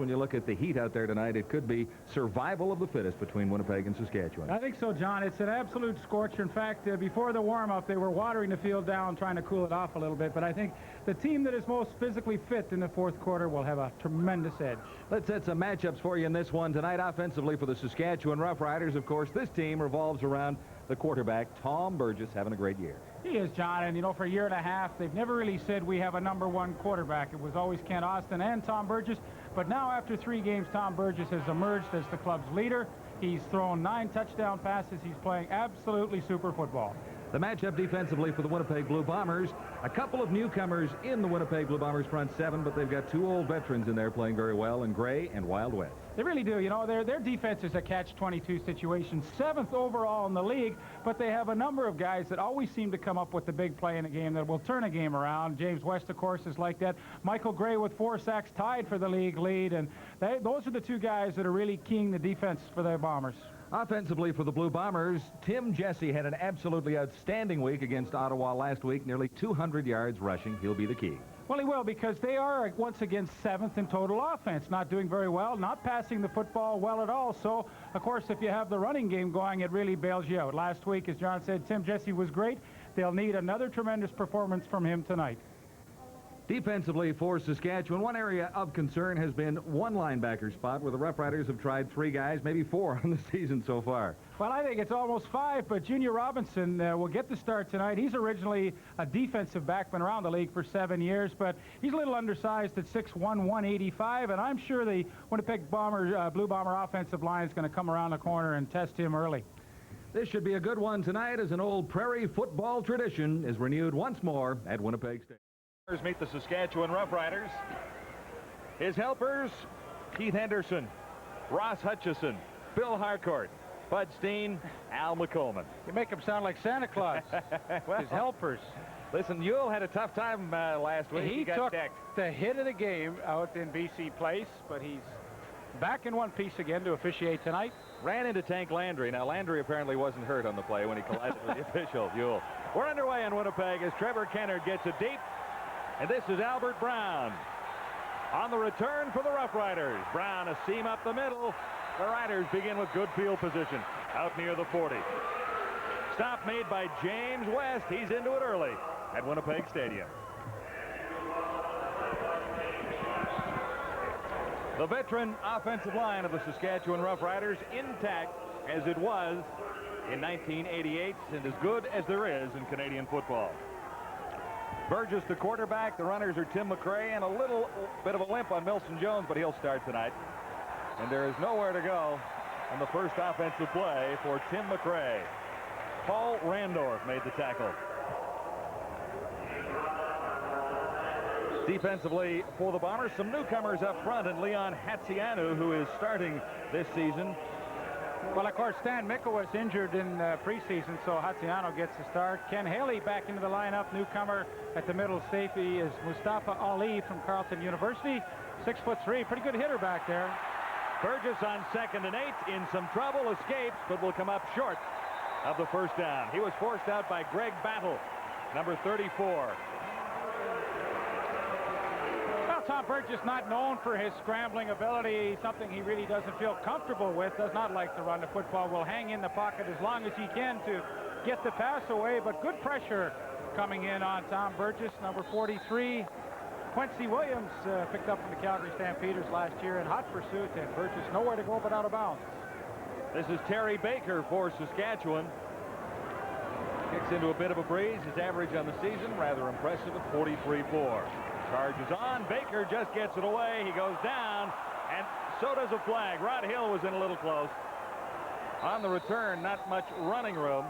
when you look at the heat out there tonight, it could be survival of the fittest between Winnipeg and Saskatchewan. I think so, John. It's an absolute scorcher. In fact, before the warm-up, they were watering the field down, trying to cool it off a little bit. But I think the team that is most physically fit in the fourth quarter will have a tremendous edge. Let's set some matchups for you in this one tonight. Offensively for the Saskatchewan Roughriders, of course, this team revolves around the quarterback, Tom Burgess, having a great year. He is, John, and, you know, for a year and a half, they've never really said we have a #1 quarterback. It was always Kent Austin and Tom Burgess, but now after 3 games, Tom Burgess has emerged as the club's leader. He's thrown 9 touchdown passes. He's playing absolutely super football. The matchup defensively for the Winnipeg Blue Bombers, a couple of newcomers in the Winnipeg Blue Bombers front 7, but they've got 2 old veterans in there playing very well in Gray and Wild West. They really do. You know, their defense is a catch-22 situation, 7th overall in the league, but they have a number of guys that always seem to come up with the big play in a game that will turn a game around. James West, of course, is like that. Michael Gray with 4 sacks tied for the league lead, and those are the 2 guys that are really keying the defense for the Bombers. Offensively for the Blue Bombers, Tim Jesse had an absolutely outstanding week against Ottawa last week, nearly 200 yards rushing. He'll be the key. Well, he will, because they are once again 7th in total offense, not doing very well, not passing the football well at all. So, of course, if you have the running game going, it really bails you out. Last week, as John said, Tim Jesse was great. They'll need another tremendous performance from him tonight. Defensively for Saskatchewan, one area of concern has been one linebacker spot where the Roughriders have tried 3 guys, maybe 4 on the season so far. Well, I think it's almost 5, but Junior Robinson will get the start tonight. He's originally a defensive back, been around the league for 7 years, but he's a little undersized at 6'1", 185, and I'm sure the Winnipeg Blue Bomber offensive line is going to come around the corner and test him early. This should be a good one tonight as an old prairie football tradition is renewed once more at Winnipeg State. Meet the Saskatchewan Roughriders. His helpers, Keith Henderson, Ross Hutchison, Bill Harcourt, Bud Steen, Al McColeman. You make him sound like Santa Claus. Well, his helpers. Listen, Yule had a tough time last week. He got took decked. The hit of the game out in BC Place, but he's back in one piece again to officiate tonight. Ran into Tank Landry. Now, Landry apparently wasn't hurt on the play when he collided with the official, Yule. We're underway in Winnipeg as Trevor Kennard gets it deep. And this is Albert Brown on the return for the Roughriders. Brown a seam up the middle. The Riders begin with good field position out near the 40. Stop made by James West. He's into it early at Winnipeg Stadium. The veteran offensive line of the Saskatchewan Roughriders intact as it was in 1988 and as good as there is in Canadian football. Burgess, the quarterback. The runners are Tim McRae and a little bit of a limp on Milson Jones, but he'll start tonight. And there is nowhere to go on the first offensive play for Tim McRae. Paul Randorf made the tackle. Defensively for the Bombers, some newcomers up front, and Leon Hatzianu, who is starting this season. Well, of course, Stan Mickle was injured in preseason, so Hatziano gets the start. Ken Haley back into the lineup. Newcomer at the middle safety is Mustafa Ali from Carleton University. 6'3", pretty good hitter back there. Burgess on 2nd and 8, in some trouble, escapes, but will come up short of the first down. He was forced out by Greg Battle, number 34. Tom Burgess not known for his scrambling ability, something he really doesn't feel comfortable with, does not like to run the football, will hang in the pocket as long as he can to get the pass away, but good pressure coming in on Tom Burgess. Number 43, Quincy Williams, picked up from the Calgary Stampeders last year in hot pursuit, and Burgess nowhere to go but out of bounds. This is Terry Baker for Saskatchewan. Kicks into a bit of a breeze. His average on the season, rather impressive at 43-4. Charges on. Baker just gets it away. He goes down, and so does a flag. Rod Hill was in a little close. On the return, not much running room.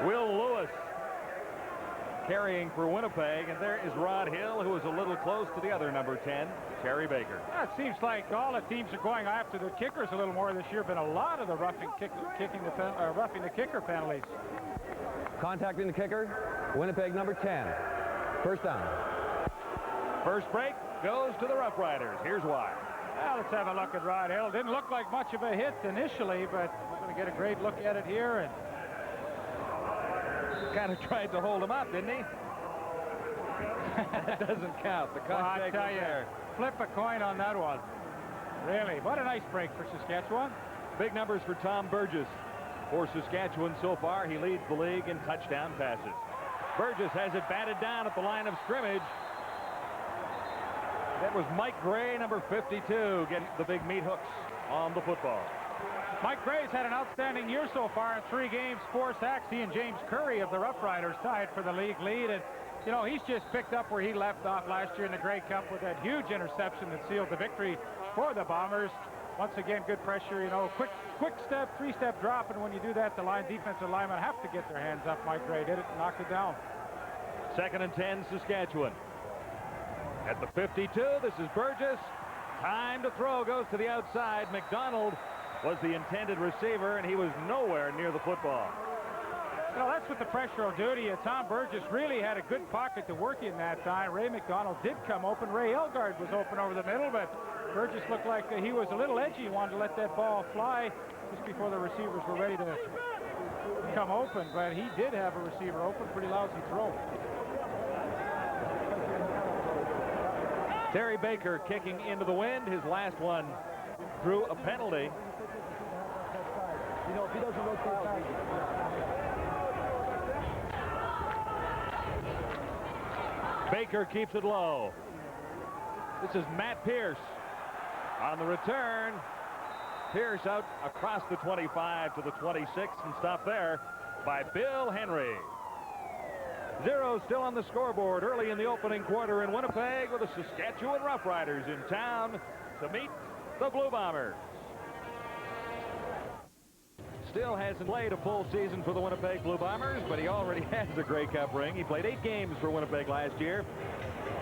Will Lewis carrying for Winnipeg, and there is Rod Hill, who is a little close to the other number 10, Terry Baker. It seems like all the teams are going after the kickers a little more this year. Been a lot of the roughing the kicker penalties. Contacting the kicker, Winnipeg number 10. First down. First break goes to the Roughriders. Here's why. Well, let's have a look at Rod Hill. Didn't look like much of a hit initially, but we're going to get a great look at it here. And kind of tried to hold him up, didn't he? That doesn't count. The Well, contact I tell was you, there. flip a coin on that one. Really, what a nice break for Saskatchewan. Big numbers for Tom Burgess. For Saskatchewan so far, he leads the league in touchdown passes. Burgess has it batted down at the line of scrimmage. That was Mike Gray, number 52, getting the big meat hooks on the football. Mike Gray's had an outstanding year so far in 3 games, 4 sacks. He and James Curry of the Roughriders tied for the league lead. And, you know, he's just picked up where he left off last year in the Grey Cup with that huge interception that sealed the victory for the Bombers. Once again, good pressure, you know, quick step, 3-step drop, and when you do that, the defensive linemen have to get their hands up. Mike Gray did it and knocked it down. 2nd and 10, Saskatchewan. At the 52, this is Burgess. Time to throw, goes to the outside. McDonald was the intended receiver, and he was nowhere near the football. You know, that's what the pressure will do to you. Tom Burgess really had a good pocket to work in that time. Ray McDonald did come open. Ray Elgard was open over the middle, but Burgess looked like he was a little edgy. He wanted to let that ball fly just before the receivers were ready to come open, but he did have a receiver open. Pretty lousy throw. Terry Baker kicking into the wind. His last one drew a penalty. You know, if he doesn't rotate back. Baker keeps it low. This is Matt Pierce on the return. Pierce out across the 25 to the 26 and stopped there by Bill Henry. 0 still on the scoreboard early in the opening quarter in Winnipeg with the Saskatchewan Roughriders in town to meet the Blue Bombers. Still hasn't played a full season for the Winnipeg Blue Bombers, but he already has a Grey Cup ring. He played 8 games for Winnipeg last year,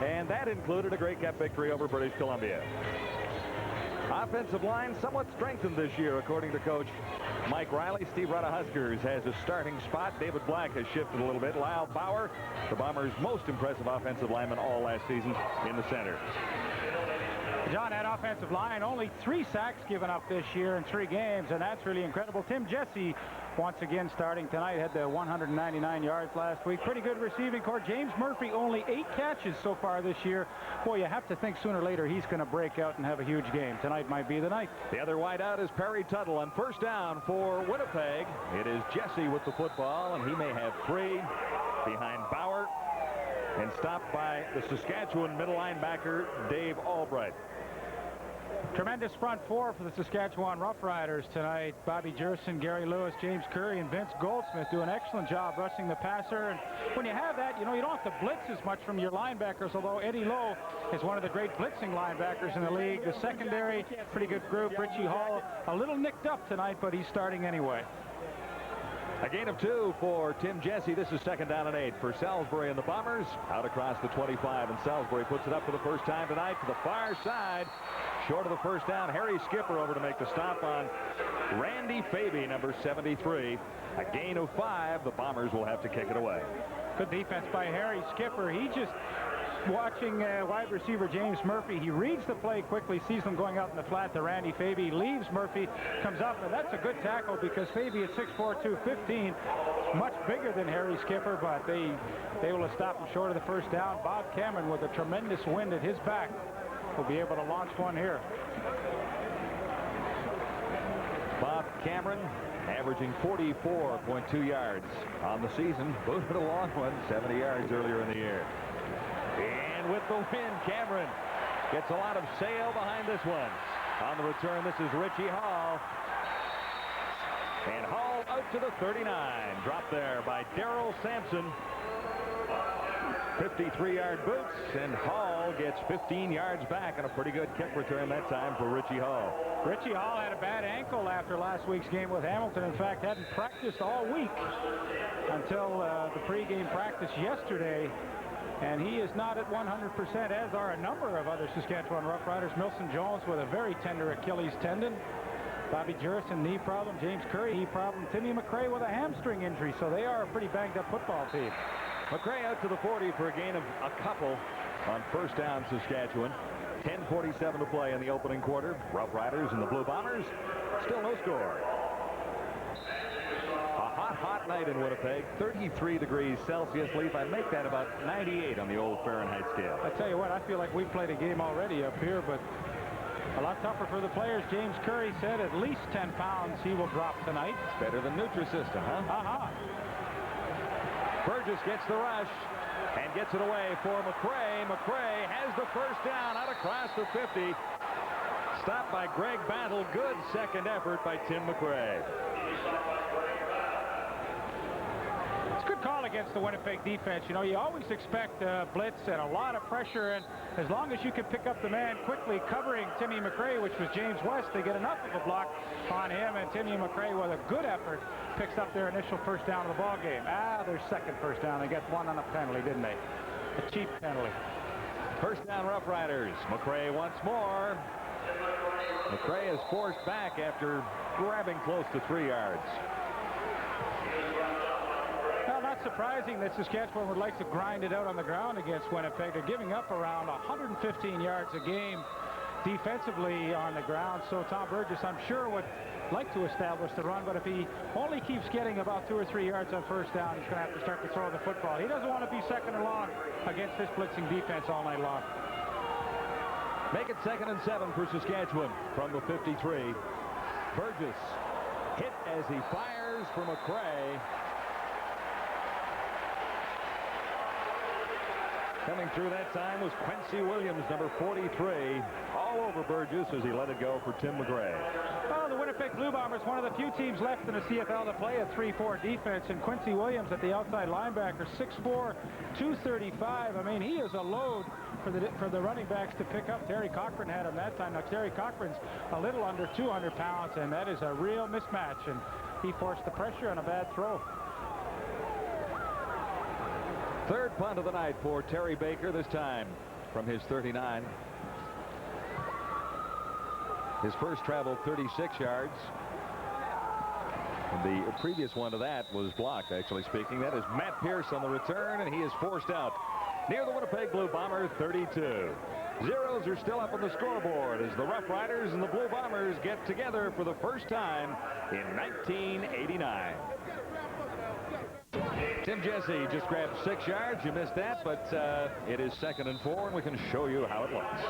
and that included a Grey Cup victory over British Columbia. Offensive line somewhat strengthened this year, according to Coach Mike Riley. Steve Rutta Huskers has a starting spot. David Black has shifted a little bit. Lyle Bauer, the Bombers' most impressive offensive lineman all last season, in the center. John, that offensive line, only 3 sacks given up this year in 3 games, and that's really incredible. Tim Jesse, once again starting tonight, had the 199 yards last week. Pretty good receiving corps. James Murphy, only 8 catches so far this year. Boy, you have to think sooner or later he's going to break out and have a huge game. Tonight might be the night. The other wide out is Perry Tuttle on first down for Winnipeg. It is Jesse with the football, and he may have 3 behind Bauer and stopped by the Saskatchewan middle linebacker Dave Albright. Tremendous front 4 for the Saskatchewan Roughriders tonight. Bobby Jerson, Gary Lewis, James Curry, and Vince Goldsmith do an excellent job rushing the passer. And when you have that, you know, you don't have to blitz as much from your linebackers, although Eddie Lowe is one of the great blitzing linebackers in the league. The secondary, pretty good group. Richie Hall, a little nicked up tonight, but he's starting anyway. A gain of 2 for Tim Jesse. This is 2nd down and 8 for Salisbury and the Bombers. Out across the 25, and Salisbury puts it up for the first time tonight to the far side. Short of the first down. Harry Skipper over to make the stop on Randy Faby, number 73. A gain of 5. The Bombers will have to kick it away. Good defense by Harry Skipper. He just watching wide receiver James Murphy. He reads the play quickly, sees him going out in the flat to Randy Faby, leaves Murphy, comes up, and that's a good tackle because Faby at 6'4", 215, much bigger than Harry Skipper, but they will have stopped him short of the first down. Bob Cameron with a tremendous wind at his back will be able to launch one here. Bob Cameron averaging 44.2 yards on the season. Booted a long one, 70 yards earlier in the year. And with the wind, Cameron gets a lot of sail behind this one. On the return, this is Richie Hall. And Hall out to the 39. Dropped there by Darrell Sampson. 53-yard boots, and Hall gets 15 yards back on a pretty good kick return that time for Richie Hall. Richie Hall had a bad ankle after last week's game with Hamilton. In fact, hadn't practiced all week until the pregame practice yesterday. And he is not at 100%, as are a number of other Saskatchewan Roughriders. Milson Jones with a very tender Achilles tendon. Bobby Jerson, knee problem. James Curry, knee problem. Timmy McRae with a hamstring injury. So they are a pretty banged-up football team. McRae out to the 40 for a gain of a couple on first down, Saskatchewan. 10:47 to play in the opening quarter. Roughriders and the Blue Bombers, still no score. A hot night in Winnipeg. 33 degrees Celsius. Leaf, I make that about 98 on the old Fahrenheit scale. I tell you what, I feel like we've played a game already up here, but a lot tougher for the players. James Curry said at least 10 pounds he will drop tonight. It's better than Nutrisystem, huh? Burgess gets the rush and gets it away for McCray. McCray has the first down out across the 50. Stopped by Greg Battle. Good second effort by Tim McCray. It's a good call against the Winnipeg defense. You know, you always expect blitz and a lot of pressure, and as long as you can pick up the man quickly covering Timmy McCray, which was James West, they get enough of a block on him, and Timmy McCray, with a good effort, picks up their initial first down of the ball game. Their second first down. They got one on a penalty, didn't they? A cheap penalty. First down, Rough Riders. McCray once more. McCray is forced back after grabbing close to 3 yards. Well, not surprising that Saskatchewan would like to grind it out on the ground against Winnipeg. They're giving up around 115 yards a game defensively on the ground. So Tom Burgess, I'm sure, would like to establish the run, but if he only keeps getting about 2 or 3 yards on first down, he's going to have to start to throw the football. He doesn't want to be second and long against this blitzing defense all night long. Make it 2nd and 7 for Saskatchewan from the 53. Burgess hit as he fires for McCray. Coming through that time was Quincy Williams, number 43, all over Burgess as he let it go for Tim McCray. Well, the Winnipeg Blue Bombers, one of the few teams left in the CFL to play a 3-4 defense, and Quincy Williams at the outside linebacker, 6'4", 235. I mean, he is a load for the running backs to pick up. Terry Cochran had him that time. Now, Terry Cochran's a little under 200 pounds, and that is a real mismatch, and he forced the pressure on a bad throw. Third punt of the night for Terry Baker, this time from his 39. His first traveled 36 yards. And the previous one to that was blocked, actually speaking. That is Matt Pierce on the return, and he is forced out near the Winnipeg Blue Bomber 32. Zeros are still up on the scoreboard as the Rough Riders and the Blue Bombers get together for the first time in 1989. Tim Jesse just grabbed 6 yards. You missed that, but it is 2nd and 4, and we can show you how it looks.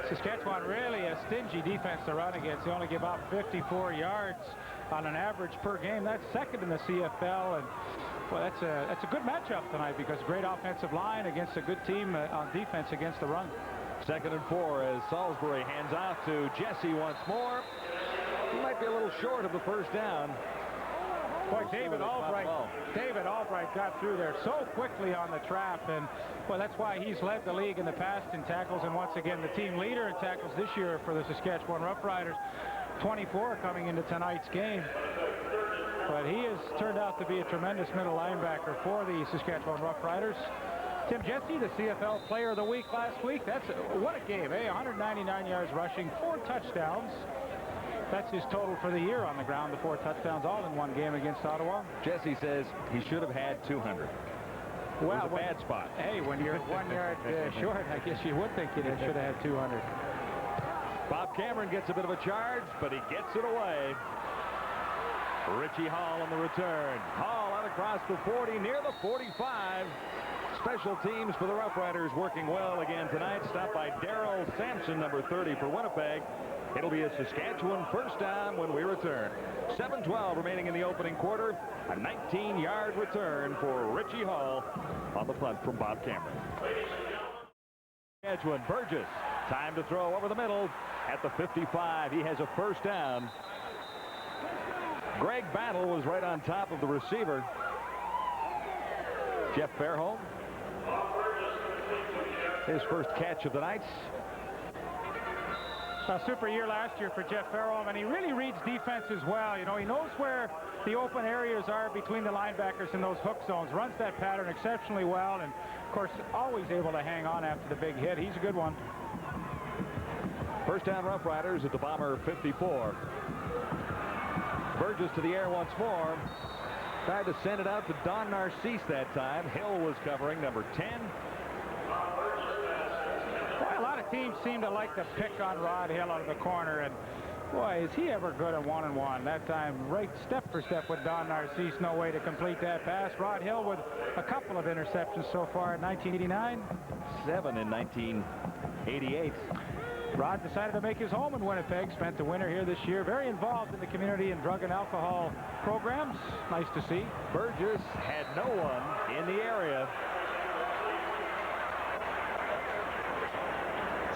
Saskatchewan really a stingy defense to run against. They only give up 54 yards on an average per game. That's second in the CFL, and well, that's a good matchup tonight because great offensive line against a good team on defense against the run. 2nd and 4 as Salisbury hands off to Jesse once more. He might be a little short of the first down. Boy, David Albright got through there so quickly on the trap, and well, that's why he's led the league in the past in tackles, and once again the team leader in tackles this year for the Saskatchewan Roughriders, 24 coming into tonight's game. But he has turned out to be a tremendous middle linebacker for the Saskatchewan Roughriders. Tim Jesse, the CFL Player of the Week last week. What a game, eh? 199 yards rushing, 4 touchdowns. That's his total for the year on the ground, the 4 touchdowns, all in one game against Ottawa. Jesse says he should have had 200. Well, it was a bad spot. Hey, when you're 1 yard short, I guess you would think you should have had 200. Bob Cameron gets a bit of a charge, but he gets it away. Richie Hall on the return. Hall out across the 40, near the 45. Special teams for the Rough Riders working well again tonight. Stopped by Darrell Sampson, number 30 for Winnipeg. It'll be a Saskatchewan first down when we return. 7:12 remaining in the opening quarter. A 19-yard return for Richie Hall on the punt from Bob Cameron. Saskatchewan, Burgess. Time to throw over the middle at the 55. He has a first down. Greg Battle was right on top of the receiver. Jeff Fairholm. His first catch of the night. A super year last year for Jeff Fairholm, and he really reads defenses well. You know, he knows where the open areas are between the linebackers in those hook zones. Runs that pattern exceptionally well, and of course always able to hang on after the big hit. He's a good one. First down Rough Riders at the Bomber 54. Burgess to the air once more. Tried to send it out to Don Narcisse that time. Hill was covering, number 10. Well, a lot of teams seem to like to pick on Rod Hill out of the corner, and Boy, is he ever good at one-on-one. That time, right step for step with Don Narcisse. No way to complete that pass. Rod Hill with a couple of interceptions so far in 1989. 7 in 1988. Rod decided to make his home in Winnipeg. Spent the winter here this year. Very involved in the community and drug and alcohol programs. Nice to see. Burgess had no one in the area.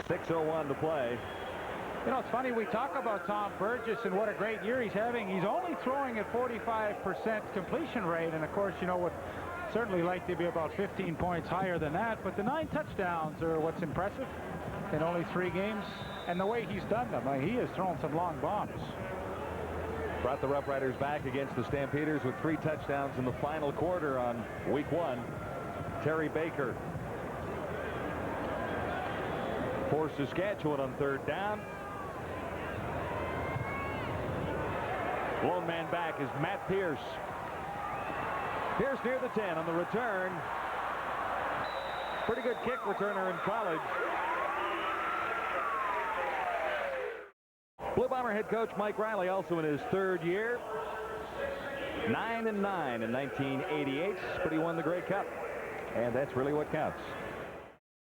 6:01 to play. You know, it's funny, we talk about Tom Burgess and what a great year he's having. He's only throwing at 45% completion rate, and of course, you know, would certainly like to be about 15 points higher than that, but the 9 touchdowns are what's impressive in only 3 games, and the way he's done them. I mean, he has thrown some long bombs. Brought the Roughriders back against the Stampeders with 3 touchdowns in the final quarter on week 1. Terry Baker for Saskatchewan on 3rd down. Lone man back is Matt Pierce. Pierce near the 10 on the return. Pretty good kick returner in college. Blue Bomber head coach Mike Riley, also in his 3rd year. 9-9 in 1988, but he won the Grey Cup, and that's really what counts.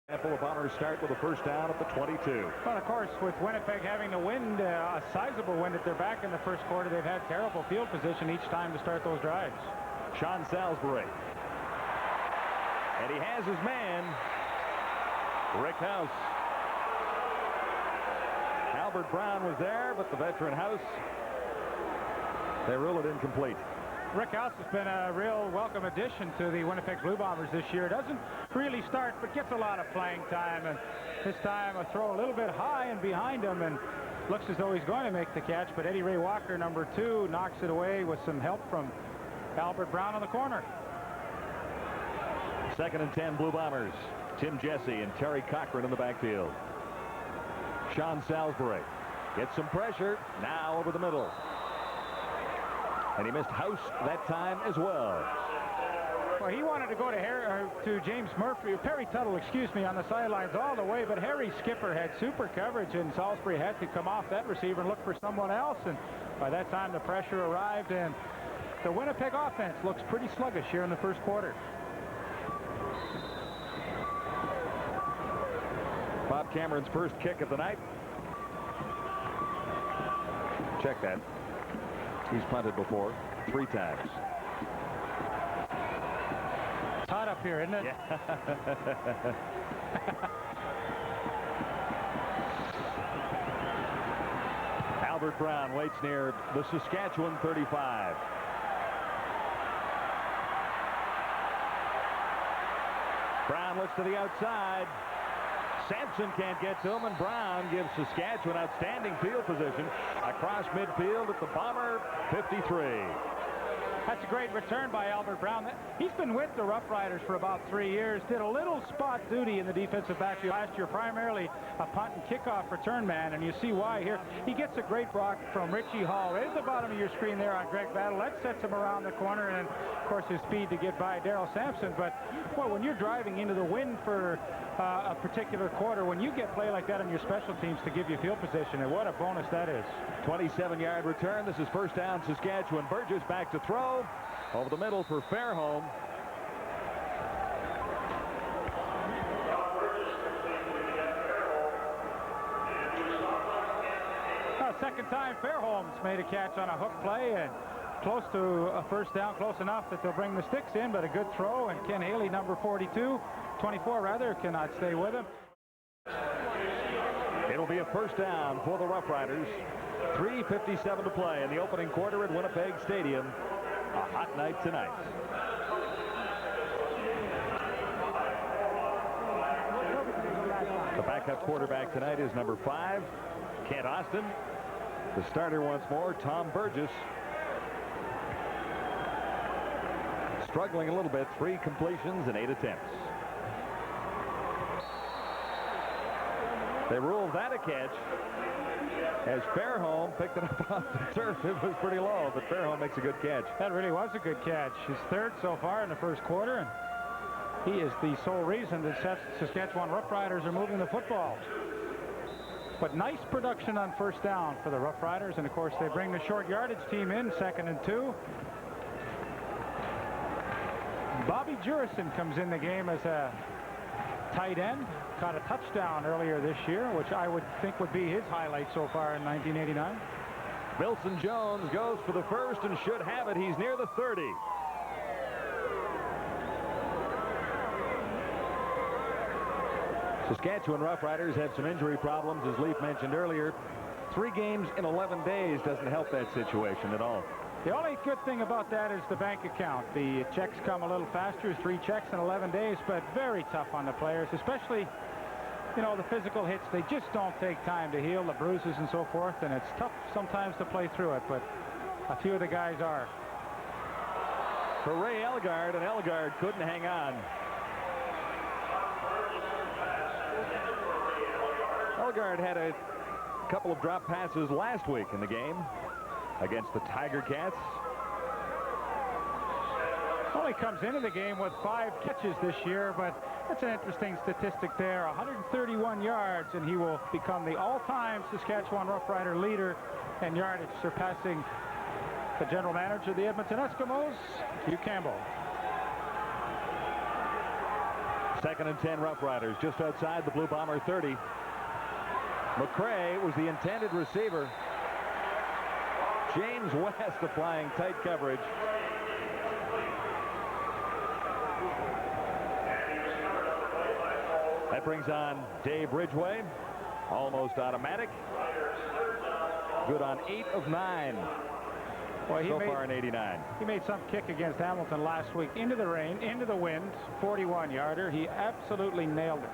The Bombers start with a 1st down at the 22. Well, of course, with Winnipeg having the wind, a sizable wind at their back in the 1st quarter, they've had terrible field position each time to start those drives. Sean Salisbury. And he has his man, Rick House. Albert Brown was there, but the veteran House, they rule it incomplete. Rick House has been a real welcome addition to the Winnipeg Blue Bombers this year. Doesn't really start, but gets a lot of playing time. And this time a throw a little bit high and behind him, and looks as though he's going to make the catch. But Eddie Ray Walker, number 2, knocks it away with some help from Albert Brown on the corner. 2nd and 10 Blue Bombers. Tim Jesse and Terry Cochran in the backfield. Sean Salisbury gets some pressure. Now over the middle. And he missed House that time as well. Well, he wanted to go to James Murphy, or Perry Tuttle, excuse me, on the sidelines all the way, but Harry Skipper had super coverage, and Salisbury had to come off that receiver and look for someone else. And by that time, the pressure arrived, and the Winnipeg offense looks pretty sluggish here in the 1st quarter. Bob Cameron's 1st kick of the night. Check that. He's punted before 3 times. It's hot up here, isn't it? Yeah. Albert Brown waits near the Saskatchewan 35. Brown looks to the outside. Sampson can't get to him, and Brown gives Saskatchewan outstanding field position across midfield at the Bomber 53. That's a great return by Albert Brown. He's been with the Roughriders for about 3 years. Did a little spot duty in the defensive backfield last year, primarily a punt and kickoff return man, and you see why here. He gets a great block from Richie Hall. Right at the bottom of your screen there on Greg Battle. That sets him around the corner, and of course his speed to get by Darryl Sampson. But well, when you're driving into the wind for a particular quarter, when you get play like that on your special teams to give you field position, and what a bonus that is. 27-yard return. This is 1st down Saskatchewan. Burgess back to throw. Over the middle for Fairholm. Second time Fairholm's made a catch on a hook play, and close to a 1st down, close enough that they'll bring the sticks in, but a good throw, and Ken Haley, number 24 rather, cannot stay with him. It'll be a 1st down for the Roughriders. 3:57 to play in the opening quarter at Winnipeg Stadium. A hot night tonight. The backup quarterback tonight is number 5, Kent Austin. The starter once more, Tom Burgess. Struggling a little bit, 3 completions and 8 attempts. They ruled that a catch as Fairholm picked it up off the turf. It was pretty low, but Fairholm makes a good catch. That really was a good catch. His 3rd so far in the 1st quarter, and he is the sole reason that Saskatchewan Roughriders are moving the football. But nice production on first down for the Roughriders, and of course they bring the short yardage team in, 2nd and 2. Bobby Jurison comes in the game as a tight end. Caught a touchdown earlier this year, which I would think would be his highlight so far in 1989. Wilson Jones goes for the first and should have it. He's near the 30. Saskatchewan Roughriders have some injury problems, as Leaf mentioned earlier. 3 games in 11 days doesn't help that situation at all. The only good thing about that is the bank account. The checks come a little faster, 3 checks in 11 days, but very tough on the players, especially, you know, the physical hits. They just don't take time to heal, the bruises and so forth, and it's tough sometimes to play through it, but a few of the guys are. For Ray Elgard, and Elgard couldn't hang on. Elgard had a couple of drop passes last week in the game against the Tiger Cats. Only comes into the game with 5 catches this year, but that's an interesting statistic there. 131 yards, and he will become the all-time Saskatchewan Roughrider leader in yardage, surpassing the general manager of the Edmonton Eskimos, Hugh Campbell. 2nd and 10 Roughriders, just outside the Blue Bomber 30. McCray was the intended receiver. James West applying tight coverage. That brings on Dave Ridgway. Almost automatic. Good on 8 of 9. Well, so far in 89. He made some kick against Hamilton last week. Into the rain, into the wind. 41-yarder. He absolutely nailed it.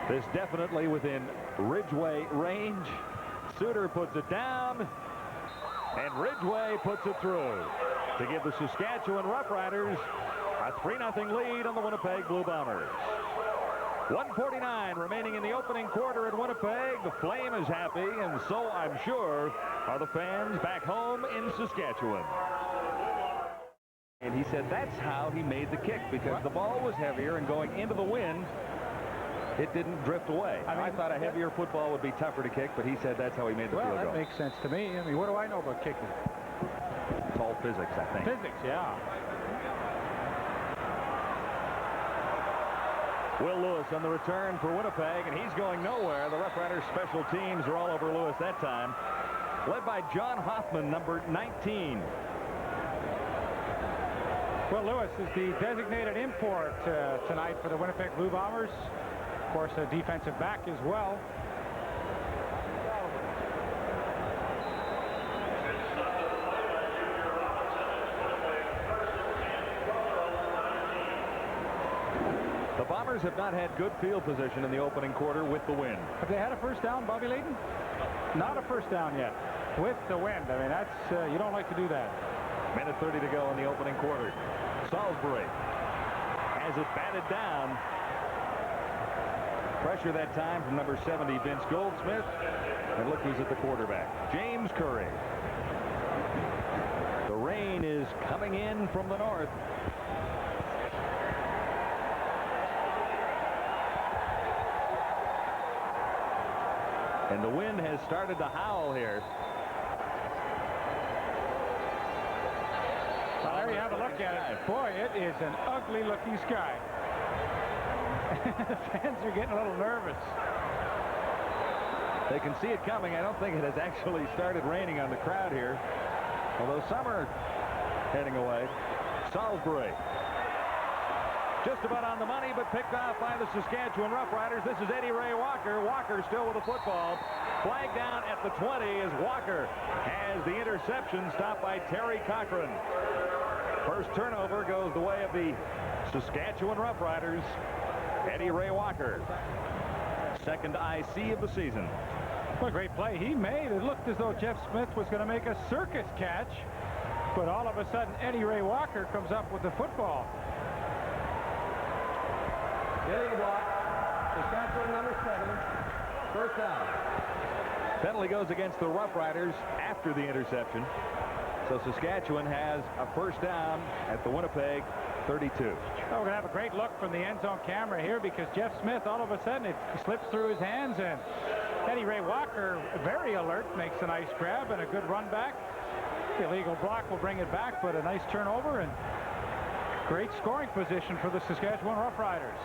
This definitely within Ridgway range. Suter puts it down, and Ridgway puts it through to give the Saskatchewan Roughriders a 3-0 lead on the Winnipeg Blue Bombers. 1:49 remaining in the opening quarter at Winnipeg. The Flame is happy, and so I'm sure are the fans back home in Saskatchewan. And he said that's how he made the kick, because the ball was heavier and going into the wind. It didn't drift away. I thought a heavier football would be tougher to kick, but he said that's how he made the field goal. Well, that makes sense to me. I mean, what do I know about kicking? It's all physics, I think. Physics, yeah. Will Lewis on the return for Winnipeg, and he's going nowhere. The Roughriders special teams are all over Lewis that time. Led by John Hoffman, number 19. Well, Lewis is the designated import tonight for the Winnipeg Blue Bombers. Of course, a defensive back as well. The Bombers have not had good field position in the opening quarter with the wind. Have they had a first down, Bobby Layton? Not a first down yet. With the wind. I mean, that's you don't like to do that. Minute 30 to go in the opening quarter. Salisbury has it batted down. Pressure that time from number 70, Vince Goldsmith. And look who's at the quarterback, James Curry. The rain is coming in from the north. And the wind has started to howl here. Well, there you have a look at it. Boy, it is an ugly looking sky. The fans are getting a little nervous. They can see it coming. I don't think it has actually started raining on the crowd here, although some are heading away. Salisbury just about on the money, but picked off by the Saskatchewan Roughriders. This is Eddie Ray Walker. Walker still with the football. Flag down at the 20 as Walker has the interception, stopped by Terry Cochran. First turnover goes the way of the Saskatchewan Roughriders. Eddie Ray Walker, second IC of the season. What a great play he made. It looked as though Jeff Smith was going to make a circus catch, but all of a sudden Eddie Ray Walker comes up with the football. Getting the block. Saskatchewan number 7. First down. Penalty goes against the Roughriders after the interception. So Saskatchewan has a first down at the Winnipeg 32. Oh, we're going to have a great look from the end zone camera here because Jeff Smith, all of a sudden, it slips through his hands, and Eddie Ray Walker, very alert, makes a nice grab and a good run back. The illegal block will bring it back, but a nice turnover and great scoring position for the Saskatchewan Roughriders.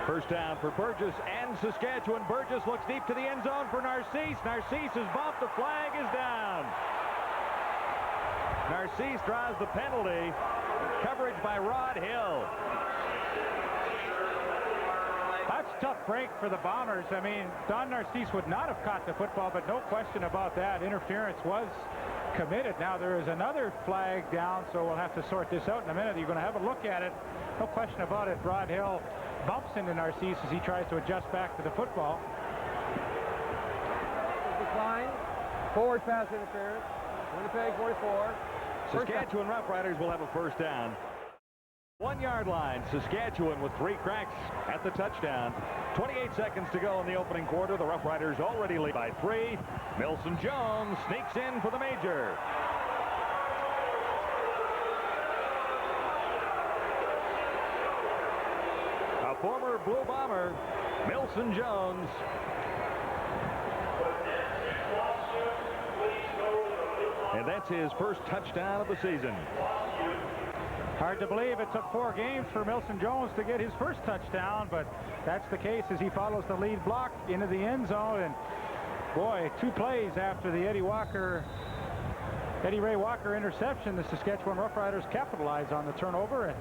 First down for Burgess and Saskatchewan. Burgess looks deep to the end zone for Narcisse. Narcisse is bumped. The flag is down. Narcisse draws the penalty. Coverage by Rod Hill. That's a tough break for the Bombers. I mean, Don Narcisse would not have caught the football, but no question about that. Interference was committed. Now there is another flag down, so we'll have to sort this out in a minute. You're going to have a look at it. No question about it. Rod Hill bumps into Narcisse as he tries to adjust back to the football. Decline. Forward pass interference. Winnipeg 44. Saskatchewan Roughriders will have a first down. 1 yard line. Saskatchewan with 3 cracks at the touchdown. 28 seconds to go in the opening quarter. The Roughriders already lead by 3. Milson Jones sneaks in for the major. A former Blue Bomber, Milson Jones. And that's his first touchdown of the season. Hard to believe it took 4 games for Milson Jones to get his first touchdown, but that's the case as he follows the lead block into the end zone. And boy, 2 plays after the Eddie Ray Walker interception, the Saskatchewan Roughriders capitalize on the turnover and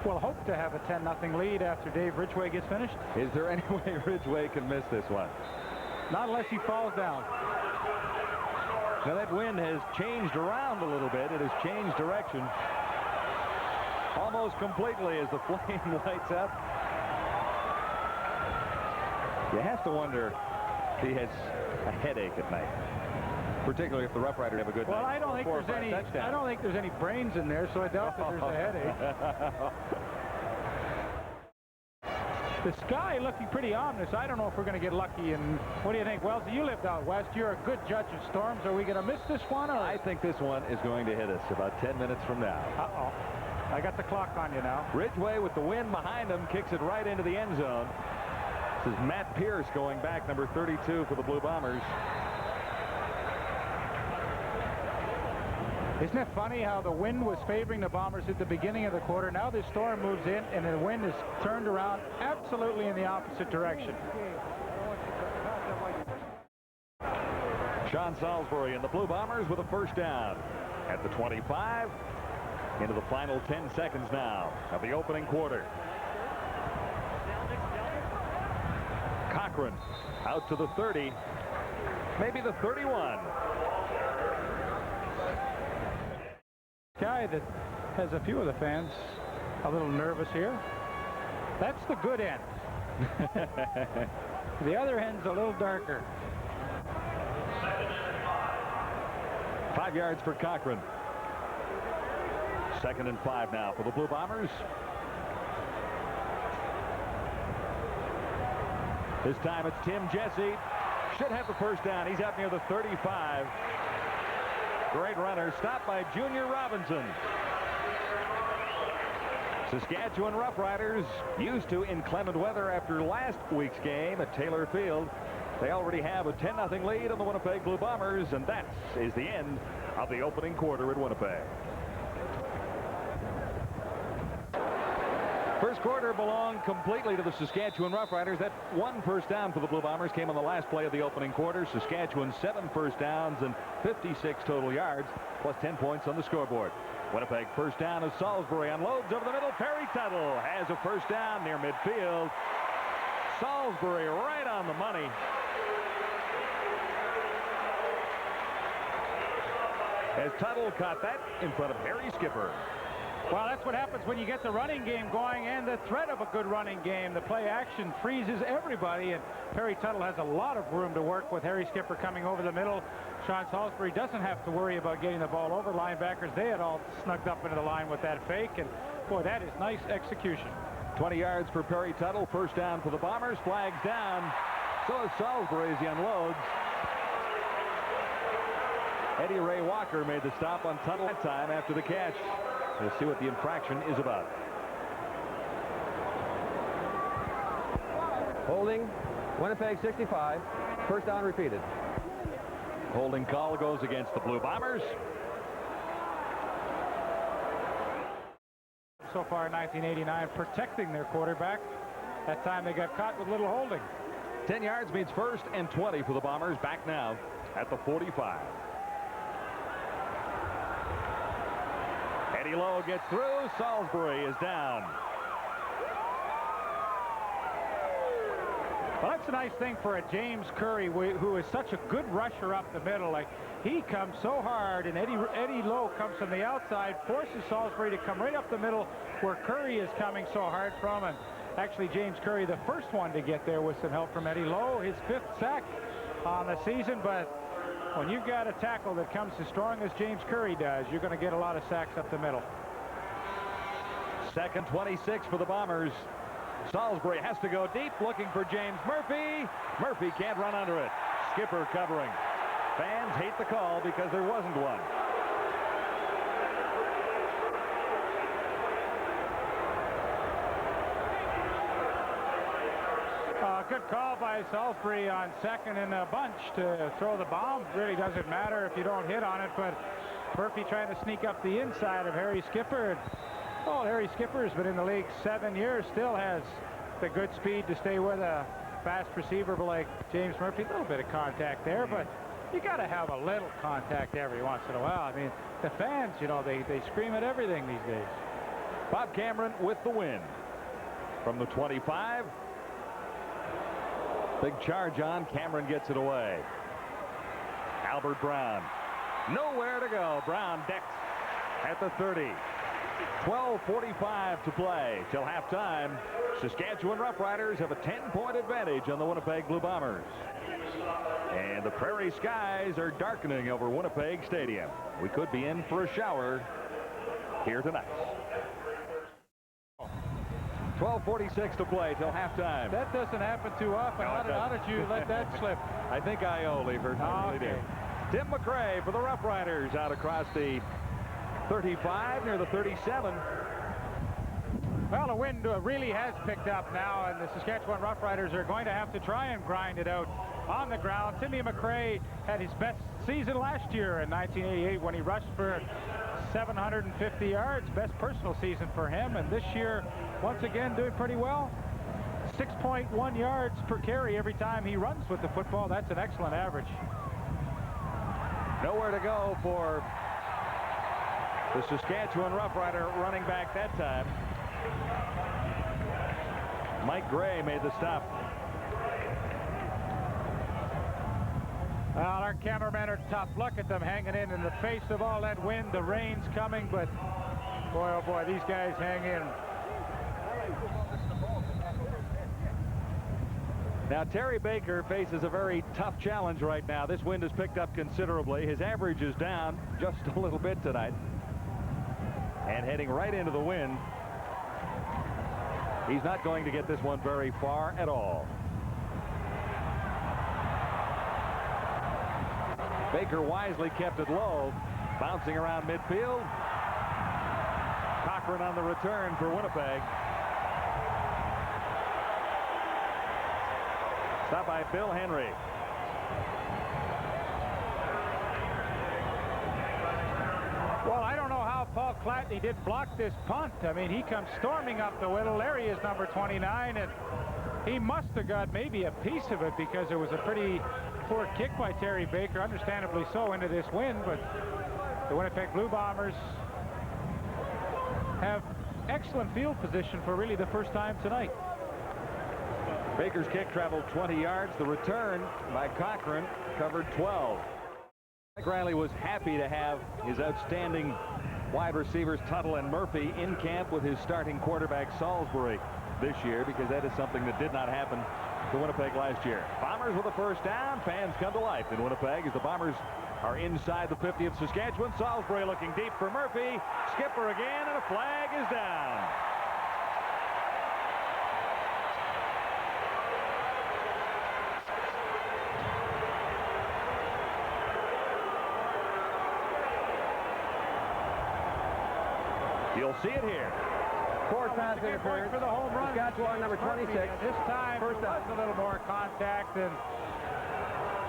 will hope to have a 10-0 lead after Dave Ridgway gets finished. Is there any way Ridgway can miss this one? Not unless he falls down. Now that wind has changed around a little bit. It has changed direction almost completely as the flame lights up. You have to wonder if he has a headache at night, particularly if the Roughriders have a good night. Well, I don't think there's any brains in there, so I doubt that there's a headache. The sky looking pretty ominous. I don't know if we're going to get lucky. And what do you think, Wellesley? You lived out west. You're a good judge of storms. Are we going to miss this one? Or? I think this one is going to hit us about 10 minutes from now. Uh-oh. I got the clock on you now. Ridgway with the wind behind him kicks it right into the end zone. This is Matt Pierce going back, number 32 for the Blue Bombers. Isn't it funny how the wind was favoring the Bombers at the beginning of the quarter? Now this storm moves in, and the wind is turned around absolutely in the opposite direction. Sean Salisbury and the Blue Bombers with a first down at the 25. Into the final 10 seconds now of the opening quarter. Cochran out to the 30, maybe the 31. Guy that has a few of the fans a little nervous here. That's the good end. The other end's a little darker. 5 yards for Cochran. 2nd and 5 now for the Blue Bombers. This time it's Tim Jesse. Should have the first down. He's out near the 35. Great runner. Stopped by Junior Robinson. Saskatchewan Roughriders used to inclement weather after last week's game at Taylor Field. They already have a 10-0 lead on the Winnipeg Blue Bombers, and that is the end of the opening quarter at Winnipeg. First quarter belonged completely to the Saskatchewan Roughriders. That 1 first down for the Blue Bombers came on the last play of the opening quarter. Saskatchewan 7 first downs and 56 total yards, plus 10 points on the scoreboard. Winnipeg first down as Salisbury unloads over the middle. Perry Tuttle has a first down near midfield. Salisbury right on the money. As Tuttle caught that in front of Harry Skipper. Well, that's what happens when you get the running game going and the threat of a good running game. The play action freezes everybody, and Perry Tuttle has a lot of room to work with Harry Skipper coming over the middle. Sean Salisbury doesn't have to worry about getting the ball over. Linebackers, they had all snugged up into the line with that fake, and boy, that is nice execution. 20 yards for Perry Tuttle. First down for the Bombers. Flags down. So is Salisbury as he unloads. Eddie Ray Walker made the stop on Tuttle that time after the catch. We'll see what the infraction is about. Holding, Winnipeg 65. First down repeated. Holding call goes against the Blue Bombers. So far in 1989, protecting their quarterback. That time they got caught with little holding. 10 yards means first and 20 for the Bombers. Back now at the 45. Eddie Lowe gets through. Salisbury is down. Well, that's a nice thing for a James Curry, who is such a good rusher up the middle. Like, he comes so hard, and Eddie Lowe comes from the outside, forces Salisbury to come right up the middle where Curry is coming so hard from. And actually, James Curry, the first one to get there with some help from Eddie Lowe, his 5th sack on the season. But when you've got a tackle that comes as strong as James Curry does, you're going to get a lot of sacks up the middle. Second 26 for the Bombers. Salisbury has to go deep, looking for James Murphy. Murphy can't run under it. Skipper covering. Fans hate the call because there wasn't one. Good call by Salisbury on second and a bunch to throw the bomb. Really doesn't matter if you don't hit on it, but Murphy trying to sneak up the inside of Harry Skipper. Oh, Harry Skipper has been in the league 7 years, still has the good speed to stay with a fast receiver like James Murphy. A little bit of contact there, but you got to have a little contact every once in a while. I mean, the fans, you know, they scream at everything these days. Bob Cameron with the win. From the 25. Big charge on. Cameron gets it away. Albert Brown. Nowhere to go. Brown decked at the 30. 12:45 to play till halftime. Saskatchewan Roughriders have a 10-point advantage on the Winnipeg Blue Bombers. And the prairie skies are darkening over Winnipeg Stadium. We could be in for a shower here tonight. 12:46 to play till halftime. That doesn't happen too often. No, How did you let that slip? I think I owe, Lever. I really do. Tim McRae for the Roughriders out across the 35 near the 37. Well, the wind really has picked up now, and the Saskatchewan Roughriders are going to have to try and grind it out on the ground. Timmy McRae had his best season last year in 1988 when he rushed for 750 yards. Best personal season for him, and this year, once again, doing pretty well. 6.1 yards per carry every time he runs with the football. That's an excellent average. Nowhere to go for the Saskatchewan Roughrider running back that time. Mike Gray made the stop. Well, our cameramen are tough. Look at them hanging in the face of all that wind. The rain's coming, but boy, oh boy, these guys hang in. Now, Terry Baker faces a very tough challenge right now. This wind has picked up considerably. His average is down just a little bit tonight. And heading right into the wind. He's not going to get this one very far at all. Baker wisely kept it low, bouncing around midfield. Cochran on the return for Winnipeg. Stop by Bill Henry. Well, I don't know how Paul Clatney did block this punt. I mean, he comes storming up the middle. There he is, number 29, and he must have got maybe a piece of it because it was a pretty poor kick by Terry Baker, understandably so, into this wind. But the Winnipeg Blue Bombers have excellent field position for really the first time tonight. Baker's kick traveled 20 yards. The return by Cochran covered 12. Mike Riley was happy to have his outstanding wide receivers Tuttle and Murphy in camp with his starting quarterback Salisbury this year, because that is something that did not happen to Winnipeg last year. Bombers with a first down. Fans come to life in Winnipeg as the Bombers are inside the 50 of Saskatchewan. Salisbury looking deep for Murphy. Skipper again, and a flag is down. You'll see it here. Fourth pass interference for the home run. Saskatchewan number 26. This time First there was a little more contact and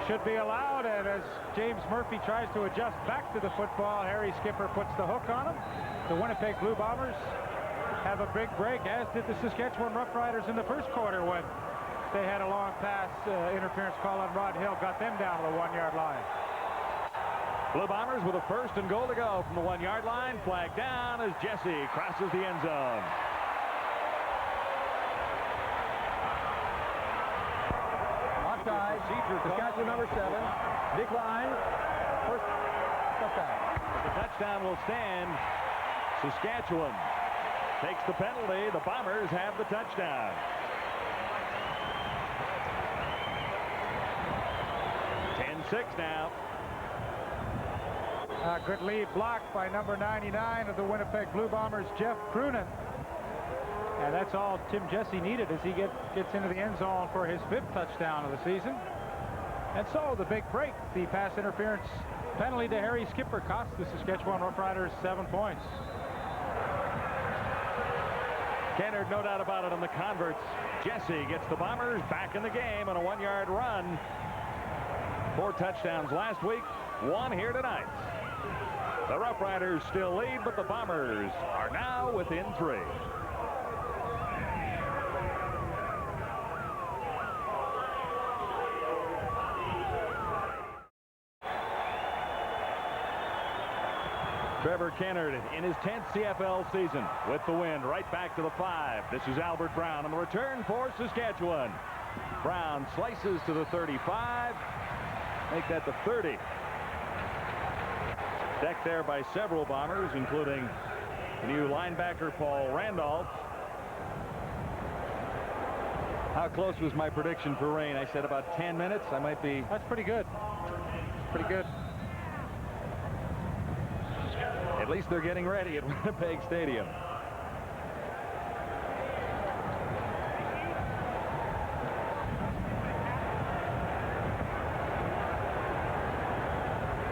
should be allowed. And as James Murphy tries to adjust back to the football, Harry Skipper puts the hook on him. The Winnipeg Blue Bombers have a big break, as did the Saskatchewan Roughriders in the first quarter when they had a long pass interference call on Rod Hill, got them down to the 1-yard line. Blue Bombers with a 1st and goal to go from the 1-yard line. Flag down as Jesse crosses the end zone. Offside. Saskatchewan number 7. Decline. First touchdown. The touchdown will stand. Saskatchewan takes the penalty. The Bombers have the touchdown. 10-6 now. A good lead block by number 99 of the Winnipeg Blue Bombers, Jeff Prunen. And that's all Tim Jesse needed as he gets into the end zone for his 5th touchdown of the season. And so the big break, the pass interference penalty to Harry Skipper, cost the Saskatchewan Roughriders 7 points. Kennard, no doubt about it, on the converts. Jesse gets the Bombers back in the game on a 1-yard run. 4 touchdowns last week, 1 here tonight. The Roughriders still lead, but the Bombers are now within 3. Trevor Kennard in his 10th CFL season with the win, right back to the 5. This is Albert Brown on the return for Saskatchewan. Brown slices to the 35. Make that the 30. Decked there by several Bombers, including the new linebacker Paul Randolph. How close was my prediction for rain? I said about 10 minutes. I might be. That's pretty good. Pretty good. At least they're getting ready at Winnipeg Stadium.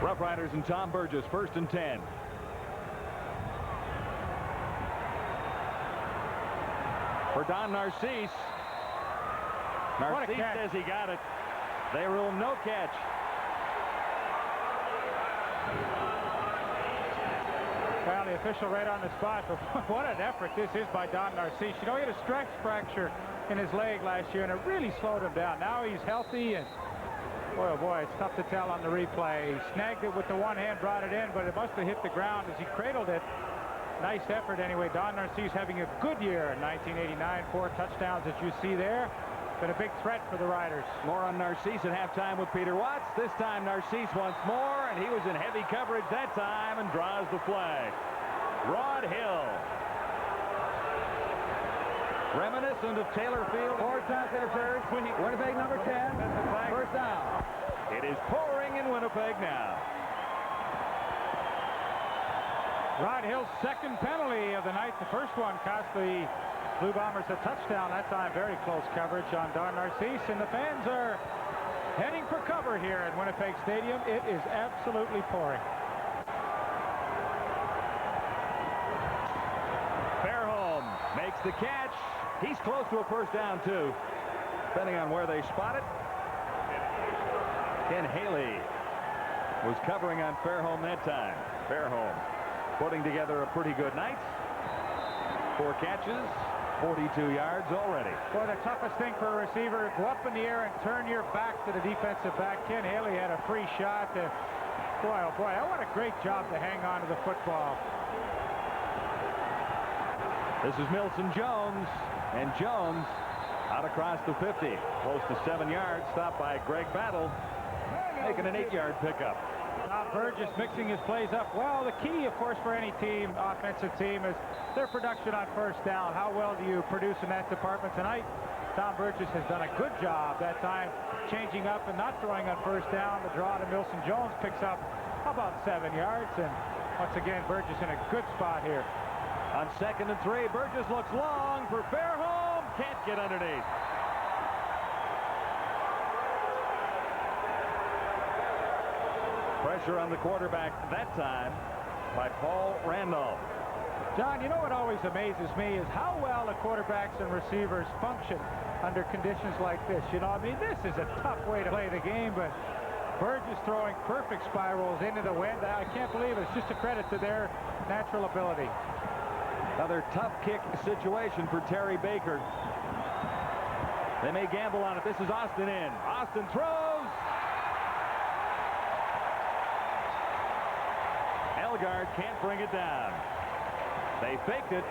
Roughriders and Tom Burgess, 1st and 10. For Don Narcisse. Narcisse says he got it. They rule no catch. Well, the official right on the spot, but what an effort this is by Don Narcisse. You know, he had a stress fracture in his leg last year, and it really slowed him down. Now he's healthy, and boy, oh boy, it's tough to tell on the replay. He snagged it with the one hand, brought it in, but it must have hit the ground as he cradled it. Nice effort anyway. Don Narcisse having a good year in 1989. 4 touchdowns, as you see there. Been a big threat for the Riders. More on Narcisse at halftime with Peter Watts. This time Narcisse once more, and he was in heavy coverage that time and draws the flag. Rod Hill. Reminiscent of Taylor Field. 4 pass interference. Winnipeg number 10. First down. It is pouring in Winnipeg now. Rod Hill's 2nd penalty of the night. The first one cost the Blue Bombers a touchdown that time. Very close coverage on Don Narcisse, and the fans are heading for cover here at Winnipeg Stadium. It is absolutely pouring. Fairholm makes the catch. He's close to a first down too, depending on where they spot it. Ken Haley was covering on Fairholm that time. Fairholm putting together a pretty good night. 4 catches, 42 yards already. Boy, the toughest thing for a receiver, go up in the air and turn your back to the defensive back. Ken Haley had a free shot. Boy, oh boy, what a great job to hang on to the football. This is Milson Jones, and Jones out across the 50, close to 7 yards, stopped by Greg Battle, making an 8-yard pickup. Tom Burgess mixing his plays up well. The key, of course, for any team, offensive team, is their production on first down. How well do you produce in that department tonight? Tom Burgess has done a good job that time changing up and not throwing on first down. The draw to Milson Jones picks up about 7 yards, and once again, Burgess in a good spot here. On 2nd and 3, Burgess looks long for Fairholm. Can't get underneath. Pressure on the quarterback that time by Paul Randolph. John, you know what always amazes me is how well the quarterbacks and receivers function under conditions like this. You know, I mean, this is a tough way to play the game, but Burgess throwing perfect spirals into the wind. I can't believe it. It's just a credit to their natural ability. Another tough kick situation for Terry Baker. They may gamble on it. This is Austin in. Austin throws. Elgard can't bring it down. They faked it.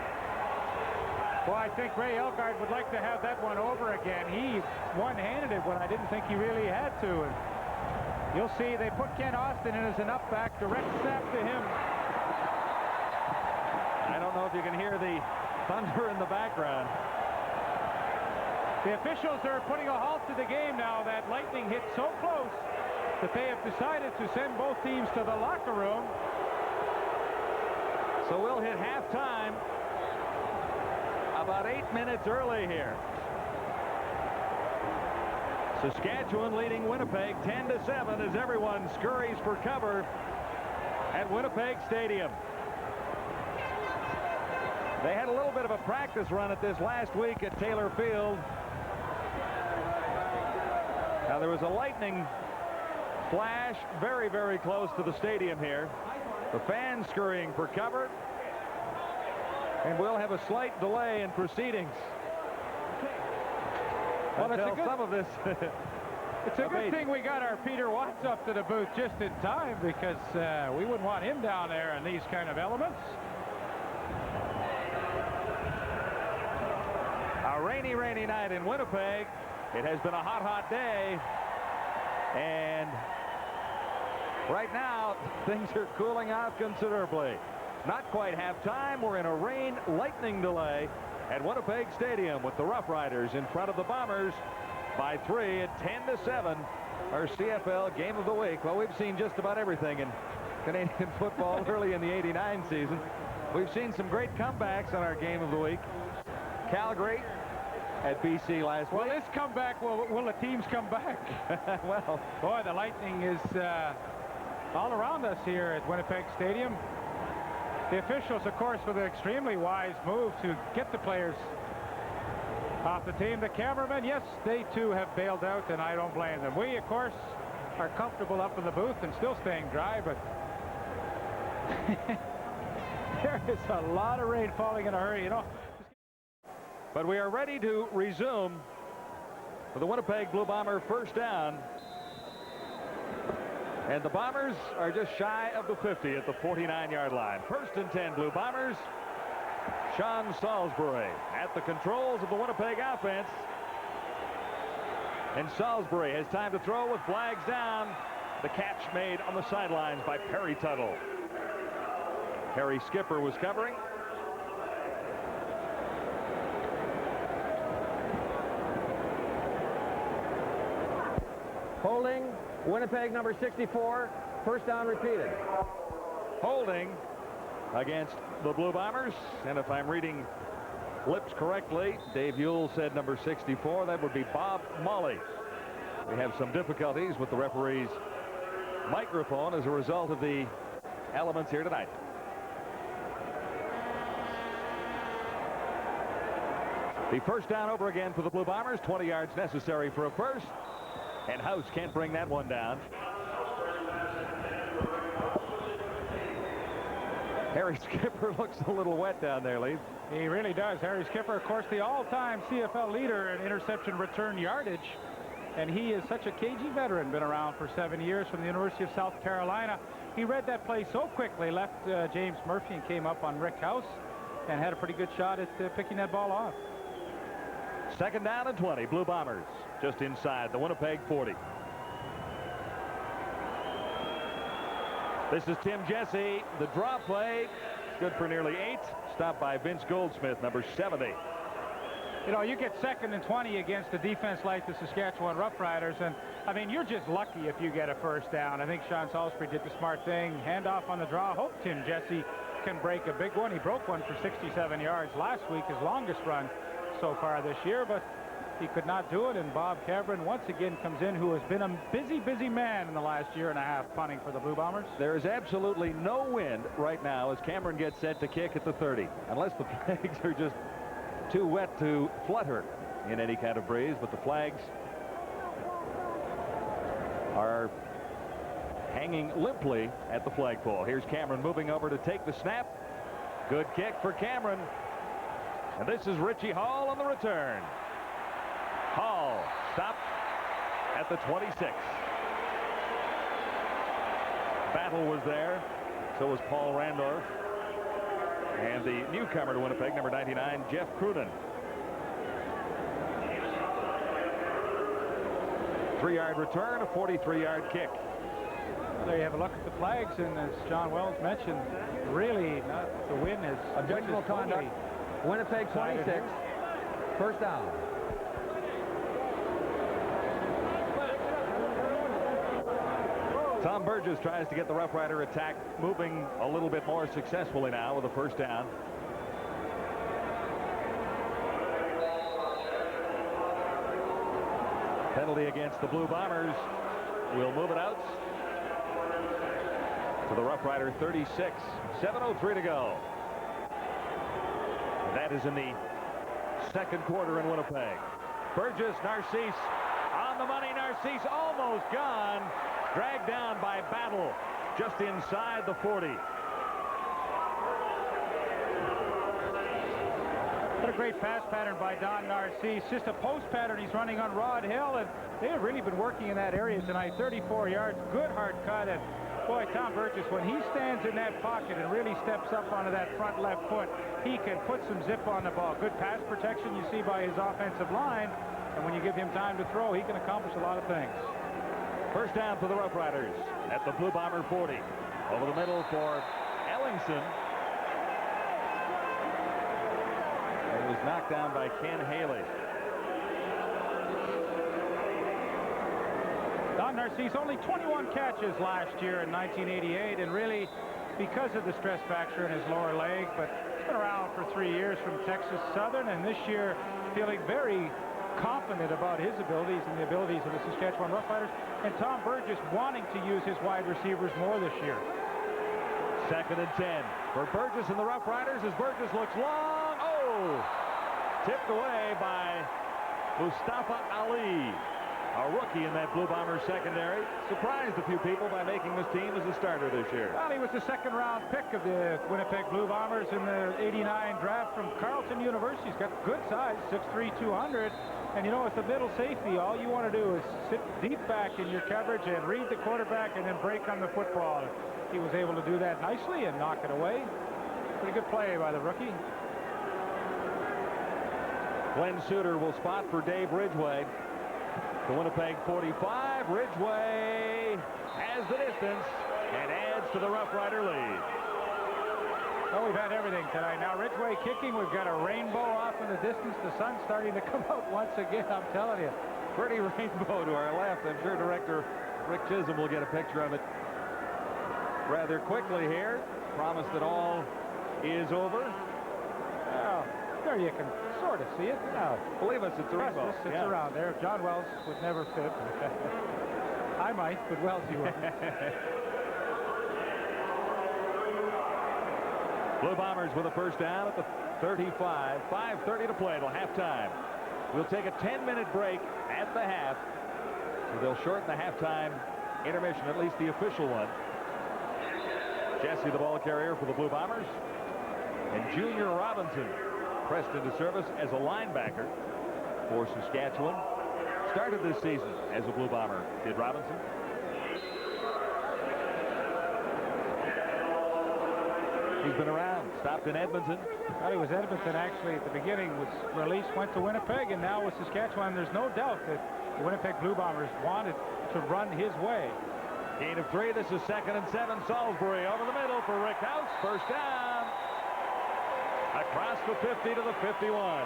Well, I think Ray Elgard would like to have that one over again. He one-handed it when I didn't think he really had to. And you'll see they put Ken Austin in as an up back, direct snap to him. I don't know if you can hear the thunder in the background. The officials are putting a halt to the game now. That lightning hit so close that they have decided to send both teams to the locker room. So we'll hit halftime about 8 minutes early here. Saskatchewan leading Winnipeg 10-7 as everyone scurries for cover at Winnipeg Stadium. They had a little bit of a practice run at this last week at Taylor Field. Now there was a lightning flash very, very close to the stadium here. The fans scurrying for cover. And we'll have a slight delay in proceedings. Well, it's a good, some of this. it's a good thing we got our Peter Watts up to the booth just in time, because we wouldn't want him down there in these kind of elements. A rainy, rainy night in Winnipeg. It has been a hot, hot day. And right now, things are cooling out considerably. Not quite halftime. We're in a rain lightning delay at Winnipeg Stadium with the Roughriders in front of the Bombers by 3 at 10-7. Our CFL game of the week. Well, we've seen just about everything in Canadian football early in the '89 season. We've seen some great comebacks on our game of the week. Calgary at BC last week. Well, this comeback, will the teams come back? Well, boy, the lightning is all around us here at Winnipeg Stadium. The officials, of course, with an extremely wise move to get the players off the team. The cameramen, yes, they too have bailed out, and I don't blame them. We, of course, are comfortable up in the booth and still staying dry, but there is a lot of rain falling in a hurry, you know. But we are ready to resume for the Winnipeg Blue Bomber first down. And the Bombers are just shy of the 50 at the 49-yard line. First and 10 Blue Bombers. Sean Salisbury at the controls of the Winnipeg offense. And Salisbury has time to throw with flags down. The catch made on the sidelines by Perry Tuttle. Harry Skipper was covering. Holding, Winnipeg number 64, first down repeated. Holding against the Blue Bombers, and if I'm reading lips correctly, Dave Ewell said number 64. That would be Bob Mully. We have some difficulties with the referee's microphone as a result of the elements here tonight. The first down over again for the Blue Bombers. 20 yards necessary for a first. And House can't bring that one down. Harry Skipper looks a little wet down there, Lee. He really does. Harry Skipper, of course, the all-time CFL leader in interception return yardage. And he is such a cagey veteran, been around for 7 years from the University of South Carolina. He read that play so quickly, left James Murphy and came up on Rick House and had a pretty good shot at picking that ball off. Second down and 20. Blue Bombers just inside the Winnipeg 40. This is Tim Jesse. The draw play good for nearly 8. Stopped by Vince Goldsmith, number 70. You know, you get second and 20 against a defense like the Saskatchewan Roughriders, and I mean, you're just lucky if you get a first down. I think Sean Salisbury did the smart thing. Hand off on the draw. Hope Tim Jesse can break a big one. He broke one for 67 yards last week, his longest run so far this year, but he could not do it, and Bob Cameron once again comes in, who has been a busy man in the last year and a half punting for the Blue Bombers. There is absolutely no wind right now as Cameron gets set to kick at the 30, unless the flags are just too wet to flutter in any kind of breeze, but the flags are hanging limply at the flagpole. Here's Cameron moving over to take the snap. Good kick for Cameron. And this is Richie Hall on the return. Hall stopped at the 26. Battle was there. So was Paul Randorf. And the newcomer to Winnipeg, number 99, Jeff Croonan. 3-yard return, a 43-yard kick. There you have a look at the flags, and as John Wells mentioned, really the win is objectionable conduct. Winnipeg 26, first down. Tom Burgess tries to get the Rough Rider attack moving a little bit more successfully now with a first down. Penalty against the Blue Bombers will move it out to the Rough Rider 36. 7:03 to go. That is in the second quarter in Winnipeg. Burgess, Narcisse on the money. Narcisse almost gone. Dragged down by Battle just inside the 40. What a great pass pattern by Don Narcisse. Just a post pattern he's running on Rod Hill, and they have really been working in that area tonight. 34 yards, good hard cut, and boy, Tom Burgess, when he stands in that pocket and really steps up onto that front left foot, he can put some zip on the ball. Good pass protection you see by his offensive line, and when you give him time to throw, he can accomplish a lot of things. First down for the Rough Riders at the Blue Bomber 40. Over the middle for Ellingson. He was knocked down by Ken Haley. Don Narcisse only 21 catches last year in 1988, and really because of the stress fracture in his lower leg, but he's been around for 3 years from Texas Southern, and this year feeling very confident about his abilities and the abilities of the Saskatchewan Roughriders, and Tom Burgess wanting to use his wide receivers more this year. 2nd and 10 for Burgess and the Rough Riders as Burgess looks long. Oh! Tipped away by Mustafa Ali, a rookie in that Blue Bombers secondary. Surprised a few people by making this team as a starter this year. Well, he was the second-round pick of the Winnipeg Blue Bombers in the '89 draft from Carleton University. He's got good size, 6'3", 200. And, you know, as the middle safety, all you want to do is sit deep back in your coverage and read the quarterback and then break on the football. He was able to do that nicely and knock it away. Pretty good play by the rookie. Glenn Suter will spot for Dave Ridgway. The Winnipeg 45. Ridgway has the distance and adds to the Rough Rider lead. Well, we've had everything tonight. Now Ridgway kicking. We've got a rainbow off in the distance. The sun's starting to come out once again, I'm telling you. Pretty rainbow to our left. I'm sure Director Rick Chisholm will get a picture of it rather quickly here. Promise that all is over. Well, there you can sort of see it. Now, believe us, it's a rainbow. It's around there. John Wells would never fit. I might, but Wells you won't. Blue Bombers with a first down at the 35. 5:30 to play till halftime. We'll take a 10-minute break at the half. So they'll shorten the halftime intermission, at least the official one. Jesse, the ball carrier for the Blue Bombers. And Junior Robinson pressed into service as a linebacker for Saskatchewan. Started this season as a Blue Bomber, did Robinson. He's been around, stopped in Edmonton. Well, he was Edmonton actually at the beginning, was released, went to Winnipeg, and now with Saskatchewan, there's no doubt that the Winnipeg Blue Bombers wanted to run his way. Gain of 3. This is 2nd and 7. Salisbury over the middle for Rick House. First down. Across the 50 to the 51.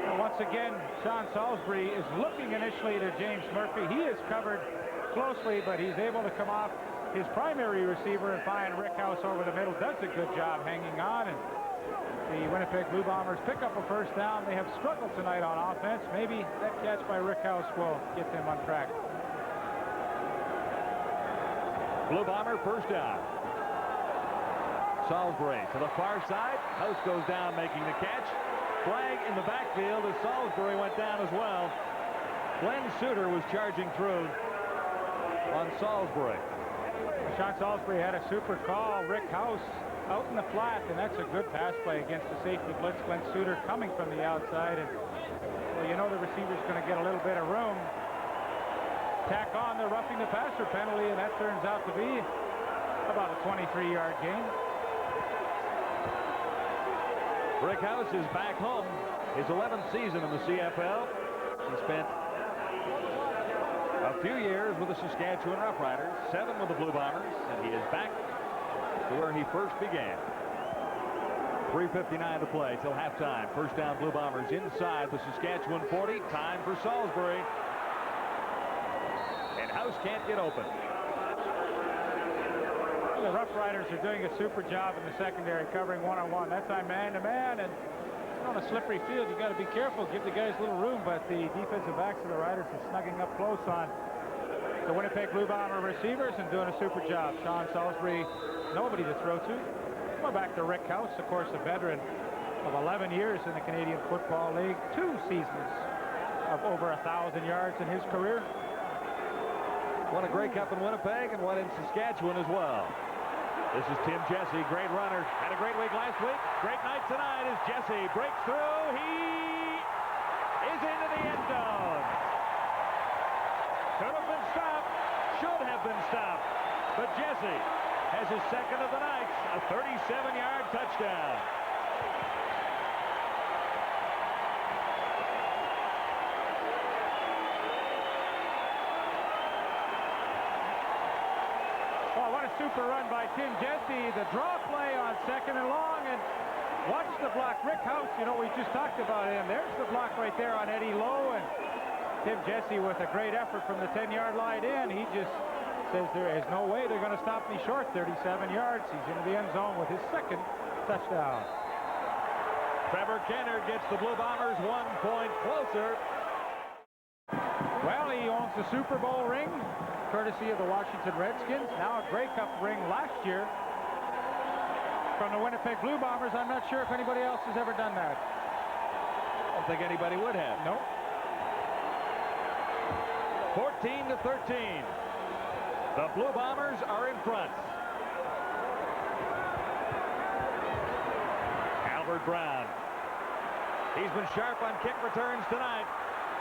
And once again, Sean Salisbury is looking initially to James Murphy. He is covered closely, but he's able to come off his primary receiver and find Rick House over the middle. Does a good job hanging on, and The Winnipeg Blue Bombers pick up a first down. They have struggled tonight on offense. Maybe that catch by Rick House will get them on track. Blue Bomber first down. Salisbury to the far side. House goes down making the catch. Flag in the backfield as Salisbury went down as well. Glenn Suter was charging through on Salisbury. Sean Salisbury had a super call. Rick House out in the flat, and that's a good pass play against the safety blitz. Glenn Suter coming from the outside, and well, you know the receiver's going to get a little bit of room. Tack on the roughing the passer penalty, and that turns out to be about a 23-yard gain. Rick House is back home. His 11th season in the CFL. He spent a few years with the Saskatchewan Roughriders, 7 with the Blue Bombers, and he is back to where he first began. 3:59 to play till halftime. First down, Blue Bombers inside the Saskatchewan 40. Time for Salisbury. And House can't get open. Well, the Roughriders are doing a super job in the secondary, covering one-on-one. That time man-to-man, and on a slippery field, you got to be careful. Give the guys a little room, but the defensive backs of the Riders are snugging up close on the Winnipeg Blue Bomber receivers and doing a super job. Sean Salisbury, nobody to throw to. Go back to Rick House, of course, a veteran of 11 years in the Canadian Football League. 2 seasons of over 1,000 yards in his career. Won a Grey Cup in Winnipeg and one in Saskatchewan as well. This is Tim Jesse, great runner. Had a great week last week. Great night tonight as Jesse breaks through. He is into the end zone. Could have been stopped. Should have been stopped. But Jesse has his second of the night. A 37-yard touchdown. Well, what a super run by Tim Jesse. The draw play on second and long, and watch the block. Rick House, you know, we just talked about him. There's the block right there on Eddie Lowe, and Tim Jesse with a great effort from the 10-yard line in. He just says there is no way they're going to stop me short. 37 yards. He's into the end zone with his second touchdown. Trevor Kenner gets the Blue Bombers 1 point closer. Well, he owns the Super Bowl ring, courtesy of the Washington Redskins. Now a Grey Cup ring last year from the Winnipeg Blue Bombers. I'm not sure if anybody else has ever done that. I don't think anybody would have. Nope. 14-13. The Blue Bombers are in front. Albert Brown. He's been sharp on kick returns tonight.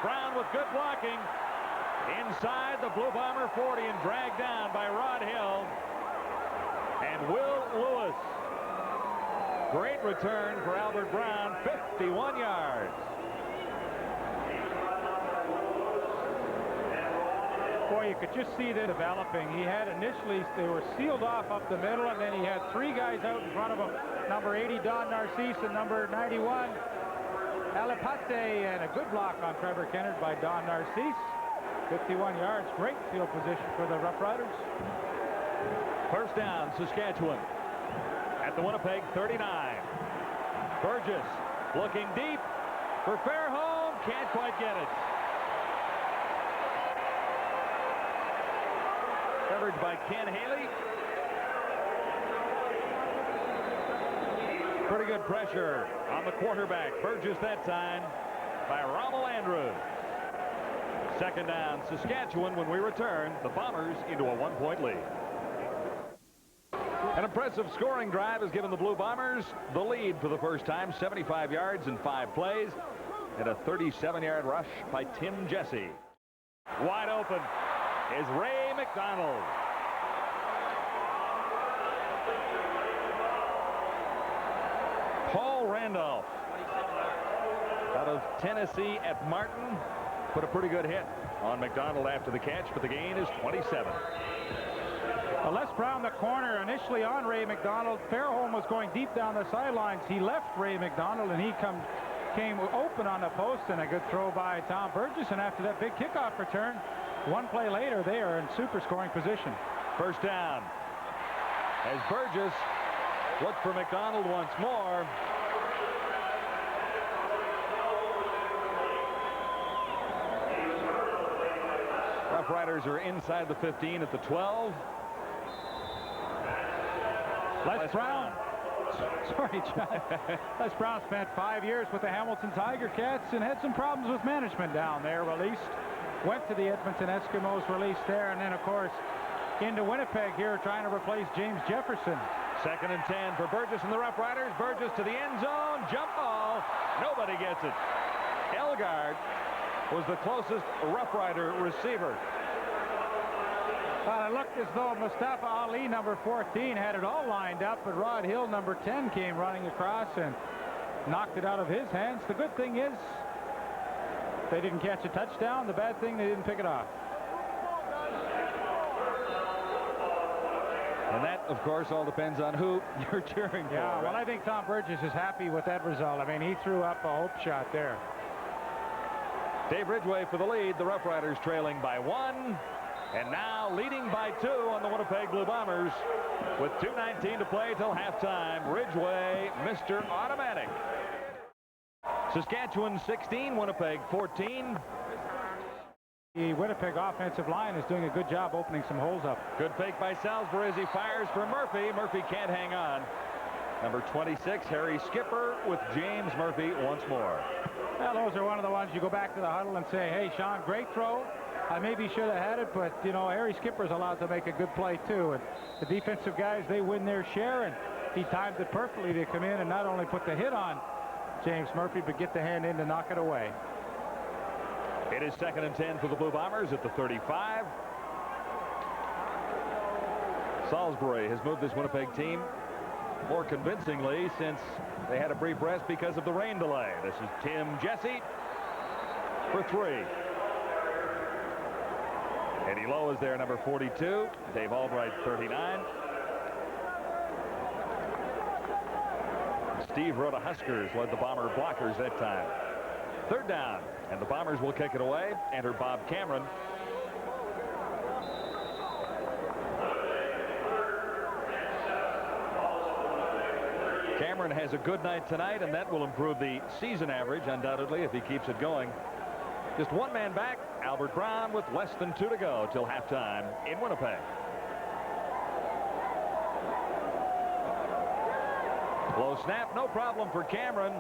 Brown with good blocking. Inside the Blue Bomber 40 and dragged down by Rod Hill and Will Lewis. Great return for Albert Brown, 51 yards. Boy, you could just see that developing. He had initially, they were sealed off up the middle, and then he had 3 guys out in front of him. Number 80, Don Narcisse, and number 91, Alipate, and a good block on Trevor Kennard by Don Narcisse. 51 yards, great field position for the Roughriders. First down, Saskatchewan at the Winnipeg 39. Burgess looking deep for Fairholm, can't quite get it. Coverage by Ken Haley. Pretty good pressure on the quarterback. Burgess that time by Rommel Andrews. Second down, Saskatchewan. When we return, the Bombers into a 1-point lead. An impressive scoring drive has given the Blue Bombers the lead for the first time. 75 yards in 5 plays. And a 37-yard rush by Tim Jesse. Wide open is Ray McDonald. Paul Randolph out of Tennessee at Martin put a pretty good hit on McDonald after the catch, but the gain is 27. Well, Les Brown, the corner, initially on Ray McDonald. Fairholm was going deep down the sidelines. He left Ray McDonald, and he came open on the post, and a good throw by Tom Burgess. And after that big kickoff return, 1 play later, they are in super scoring position. First down as Burgess looked for McDonald once more. Roughriders are inside the 15 at the 12. Les Brown. Sorry, John. Les Brown spent 5 years with the Hamilton Tiger Cats and had some problems with management down there. Released. Went to the Edmonton Eskimos, released there, and then, of course, into Winnipeg here trying to replace James Jefferson. 2nd and 10 for Burgess and the Roughriders. Burgess to the end zone. Jump ball. Nobody gets it. Elgard was the closest Roughrider receiver. Well, it looked as though Mustafa Ali, number 14, had it all lined up, but Rod Hill, number 10, came running across and knocked it out of his hands. The good thing is they didn't catch a touchdown. The bad thing, they didn't pick it off. And that, of course, all depends on who you're cheering for. Yeah, well, right? I think Tom Burgess is happy with that result. I mean, he threw up a hope shot there. Dave Ridgway for the lead. The Roughriders trailing by 1. And now leading by 2 on the Winnipeg Blue Bombers with 2:19 to play till halftime. Ridgway, Mr. Automatic. Saskatchewan 16, Winnipeg 14. The Winnipeg offensive line is doing a good job opening some holes up. Good fake by Salisbury as he fires for Murphy. Murphy can't hang on. Number 26, Harry Skipper with James Murphy once more. Well, those are one of the ones you go back to the huddle and say, hey, Sean, great throw. I maybe should have had it, but, you know, Harry Skipper's allowed to make a good play, too. And the defensive guys, they win their share, and he timed it perfectly to come in and not only put the hit on James Murphy, but get the hand in to knock it away. It is 2nd and 10 for the Blue Bombers at the 35. Salisbury has moved this Winnipeg team more convincingly since they had a brief rest because of the rain delay. This is Tim Jesse for 3. Eddie Lowe is there, number 42. Dave Albright, 39. Steve Rhoda Huskers led the Bomber blockers that time. 3rd down, and the Bombers will kick it away. Enter Bob Cameron. Cameron has a good night tonight, and that will improve the season average, undoubtedly, if he keeps it going. Just one man back, Albert Brown, with less than 2 to go till halftime in Winnipeg. Low snap, no problem for Cameron.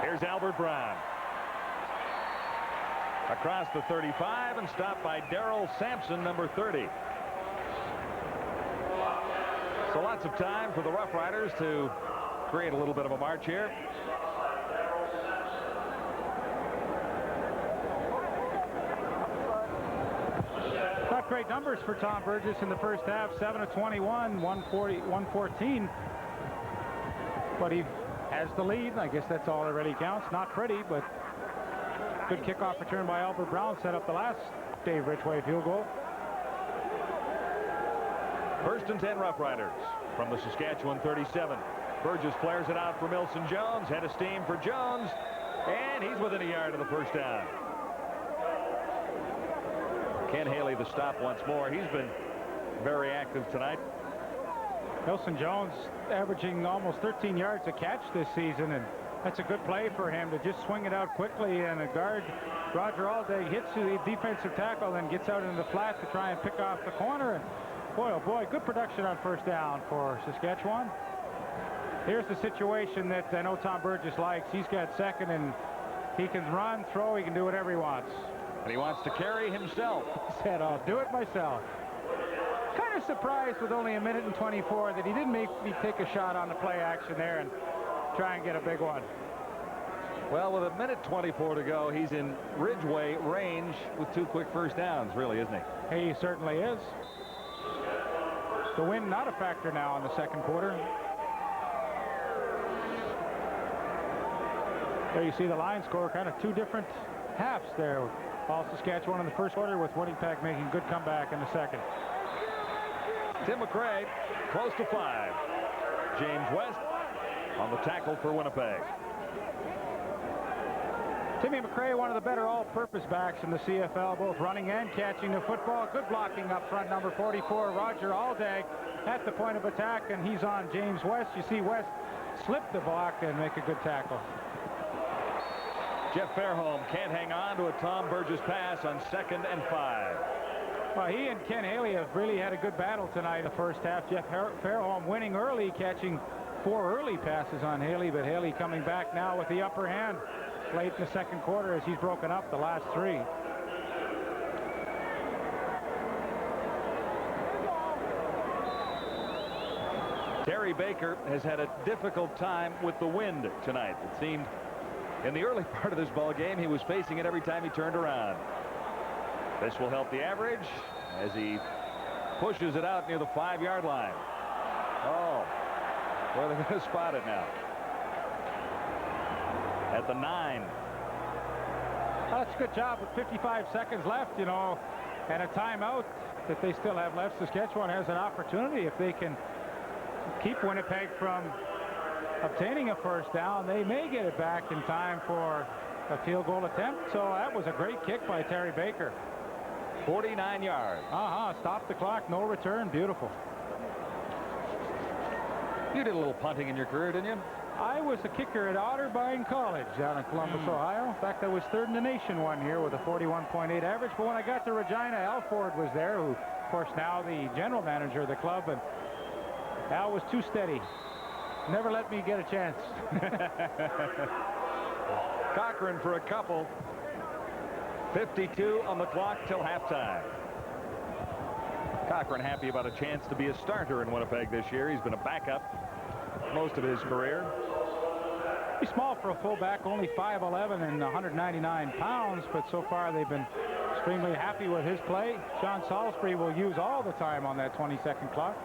Here's Albert Brown. Across the 35 and stopped by Darrell Sampson, number 30. So lots of time for the Roughriders to create a little bit of a march here. Not great numbers for Tom Burgess in the first half. 7 of 21, 114. But he has the lead. I guess that's all that really counts. Not pretty, but good kickoff return by Albert Brown set up the last Dave Ridgway field goal. 1st and 10 Roughriders from the Saskatchewan 37. Burgess flares it out for Milson Jones. Head of steam for Jones, and he's within a yard of the first down. Ken Haley the stop once more. He's been very active tonight. Milson Jones averaging almost 13 yards a catch this season, and that's a good play for him to just swing it out quickly, and a guard, Roger Alday, hits the defensive tackle and gets out into the flat to try and pick off the corner. And boy, oh boy, good production on first down for Saskatchewan. Here's the situation that I know Tom Burgess likes. He's got 2nd, and he can run, throw, he can do whatever he wants. And he wants to carry himself. He said, I'll do it myself. Kind of surprised with only 1 minute and 24 that he didn't make me take a shot on the play action there and try and get a big one. Well, with 1 minute 24 to go, he's in Ridgway range with 2 quick first downs, really, isn't he? He certainly is. The wind not a factor now in the 2nd quarter. There you see the line score, kind of 2 different halves there. All Saskatchewan in the 1st quarter, with Winnipeg making a good comeback in the 2nd. Tim McRae close to 5. James West on the tackle for Winnipeg. Timmy McRae, one of the better all-purpose backs in the CFL, both running and catching the football. Good blocking up front, number 44, Roger Aldag, at the point of attack, and he's on James West. You see West slip the block and make a good tackle. Jeff Fairholm can't hang on to a Tom Burgess pass on 2nd and 5. Well, he and Ken Haley have really had a good battle tonight in the first half. Jeff Fairholm winning early, catching 4 early passes on Haley, but Haley coming back now with the upper hand late in the second quarter as he's broken up the last 3. Terry Baker has had a difficult time with the wind tonight. It seemed in the early part of this ball game he was facing it every time he turned around. This will help the average as he pushes it out near the 5-yard line. Oh, where are they going to spot it now? At the 9. Well, that's a good job with 55 seconds left, you know, and a timeout that they still have left. Saskatchewan has an opportunity if they can keep Winnipeg from obtaining a first down. They may get it back in time for a field goal attempt. So that was a great kick by Terry Baker. 49 yards. Stop the clock, no return. Beautiful. You did a little punting in your career, didn't you? I was a kicker at Otterbein College down in Columbus, Ohio. In fact, I was 3rd in the nation one year with a 41.8 average. But when I got to Regina, Al Ford was there, who, of course, now the general manager of the club. And Al was too steady. Never let me get a chance. Cochran for a couple. 52 on the clock till halftime. Cochran happy about a chance to be a starter in Winnipeg this year. He's been a backup most of his career. He's small for a fullback, only 5'11" and 199 pounds, but so far they've been extremely happy with his play. Sean Salisbury will use all the time on that 20-second clock.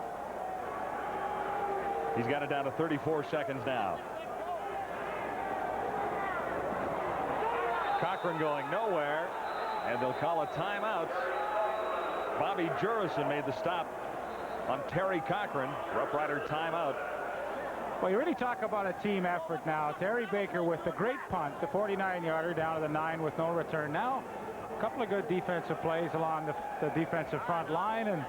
He's got it down to 34 seconds now. Cochran going nowhere, and they'll call a timeout. Bobby Jurison made the stop on Terry Cochran. Rough Rider timeout. Well, you really talk about a team effort now. Terry Baker with the great punt, the 49-yarder down to the 9 with no return. Now, a couple of good defensive plays along the defensive front line, and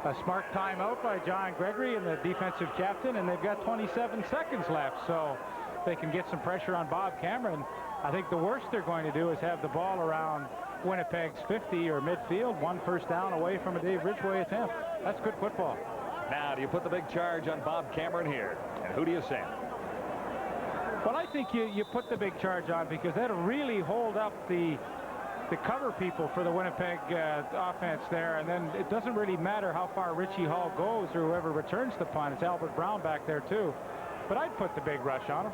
a smart timeout by John Gregory and the defensive captain, and they've got 27 seconds left, so they can get some pressure on Bob Cameron. I think the worst they're going to do is have the ball around Winnipeg's 50 or midfield, 1 first down away from a Dave Ridgway attempt. That's good football. Now, do you put the big charge on Bob Cameron here? And who do you send? Well, I think you put the big charge on, because that'll really hold up the cover people for the Winnipeg offense there, and then it doesn't really matter how far Richie Hall goes or whoever returns the punt. It's Albert Brown back there too, but I'd put the big rush on him.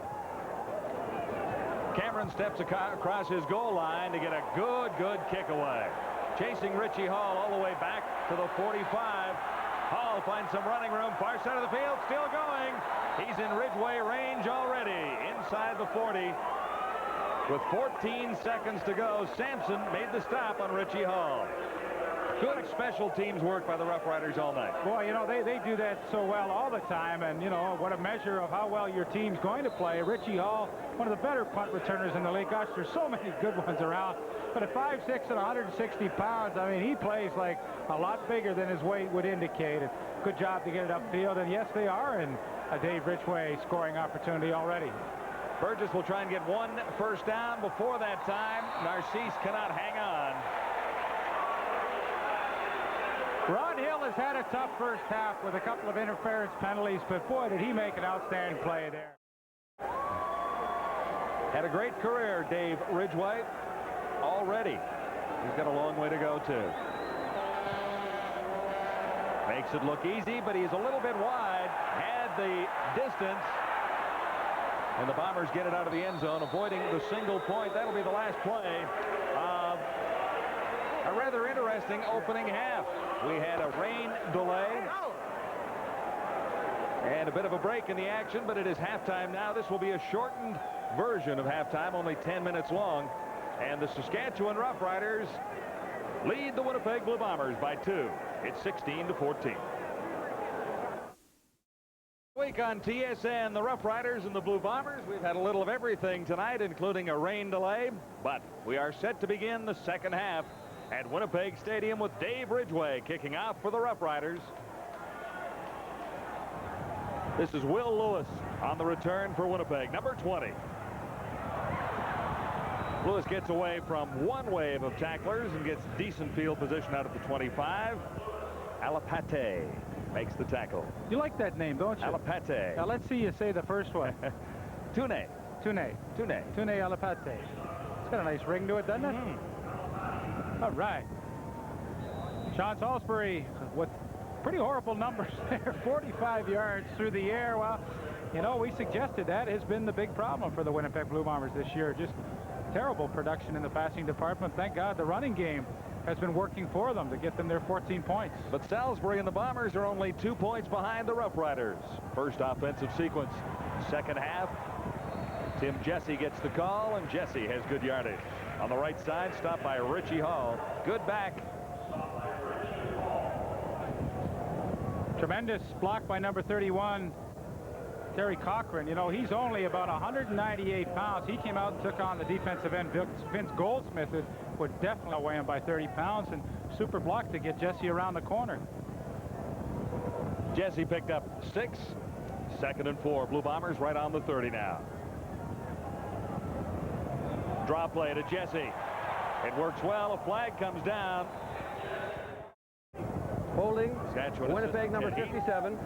Cameron steps across his goal line to get a good kick away. Chasing Richie Hall all the way back to the 45. Hall finds some running room, far side of the field, still going. He's in Ridgway range already, inside the 40. With 14 seconds to go, Sampson made the stop on Richie Hall. Good special teams work by the Rough Riders all night. Boy, you know, they do that so well all the time, and, you know, what a measure of how well your team's going to play. Richie Hall, one of the better punt returners in the league. Gosh, there's so many good ones around. But at 5'6" and 160 pounds, I mean, he plays like a lot bigger than his weight would indicate. And good job to get it upfield, and yes, they are in a Dave Ridgway scoring opportunity already. Burgess will try and get 1 first down before that time. Narcisse cannot hang on. Ron Hill has had a tough first half with a couple of interference penalties, but boy, did he make an outstanding play there. Had a great career, Dave Ridgway, already. He's got a long way to go, too. Makes it look easy, but he's a little bit wide. Had the distance. And the Bombers get it out of the end zone, avoiding the single point. That'll be the last play of a rather interesting opening half. We had a rain delay and a bit of a break in the action, but it is halftime now. This will be a shortened version of halftime, only 10 minutes long. And the Saskatchewan Roughriders lead the Winnipeg Blue Bombers by 2. It's 16-14. Week on TSN, the Rough Riders and the Blue Bombers. We've had a little of everything tonight, including a rain delay, but we are set to begin the second half at Winnipeg Stadium with Dave Ridgway kicking off for the Rough Riders. This is Will Lewis on the return for Winnipeg, number 20. Lewis gets away from one wave of tacklers and gets decent field position out of the 25. Alapate makes the tackle. You like that name, don't you? Alapate. Now let's see you say the first one. Tune. Tune Alapate. It's got a nice ring to it, doesn't it? All right. Sean Salisbury with pretty horrible numbers there. 45 yards through the air. Well, you know, we suggested that has been the big problem for the Winnipeg Blue Bombers this year. Just terrible production in the passing department. Thank God the running game has been working for them to get them their 14 points. But Salisbury and the Bombers are only 2 points behind the Roughriders. First offensive sequence. Second half. Tim Jesse gets the call, and Jesse has good yardage. On the right side, stopped by Richie Hall. Good back. Tremendous block by number 31, Terry Cochran. You know, he's only about 198 pounds. He came out and took on the defensive end. Vince Goldsmith would definitely outweigh him by 30 pounds, and super block to get Jesse around the corner. Jesse picked up 6. 2nd and 4. Blue Bombers right on the 30 now. Draw play to Jesse. It works well. A flag comes down. Holding. Winnipeg number 57.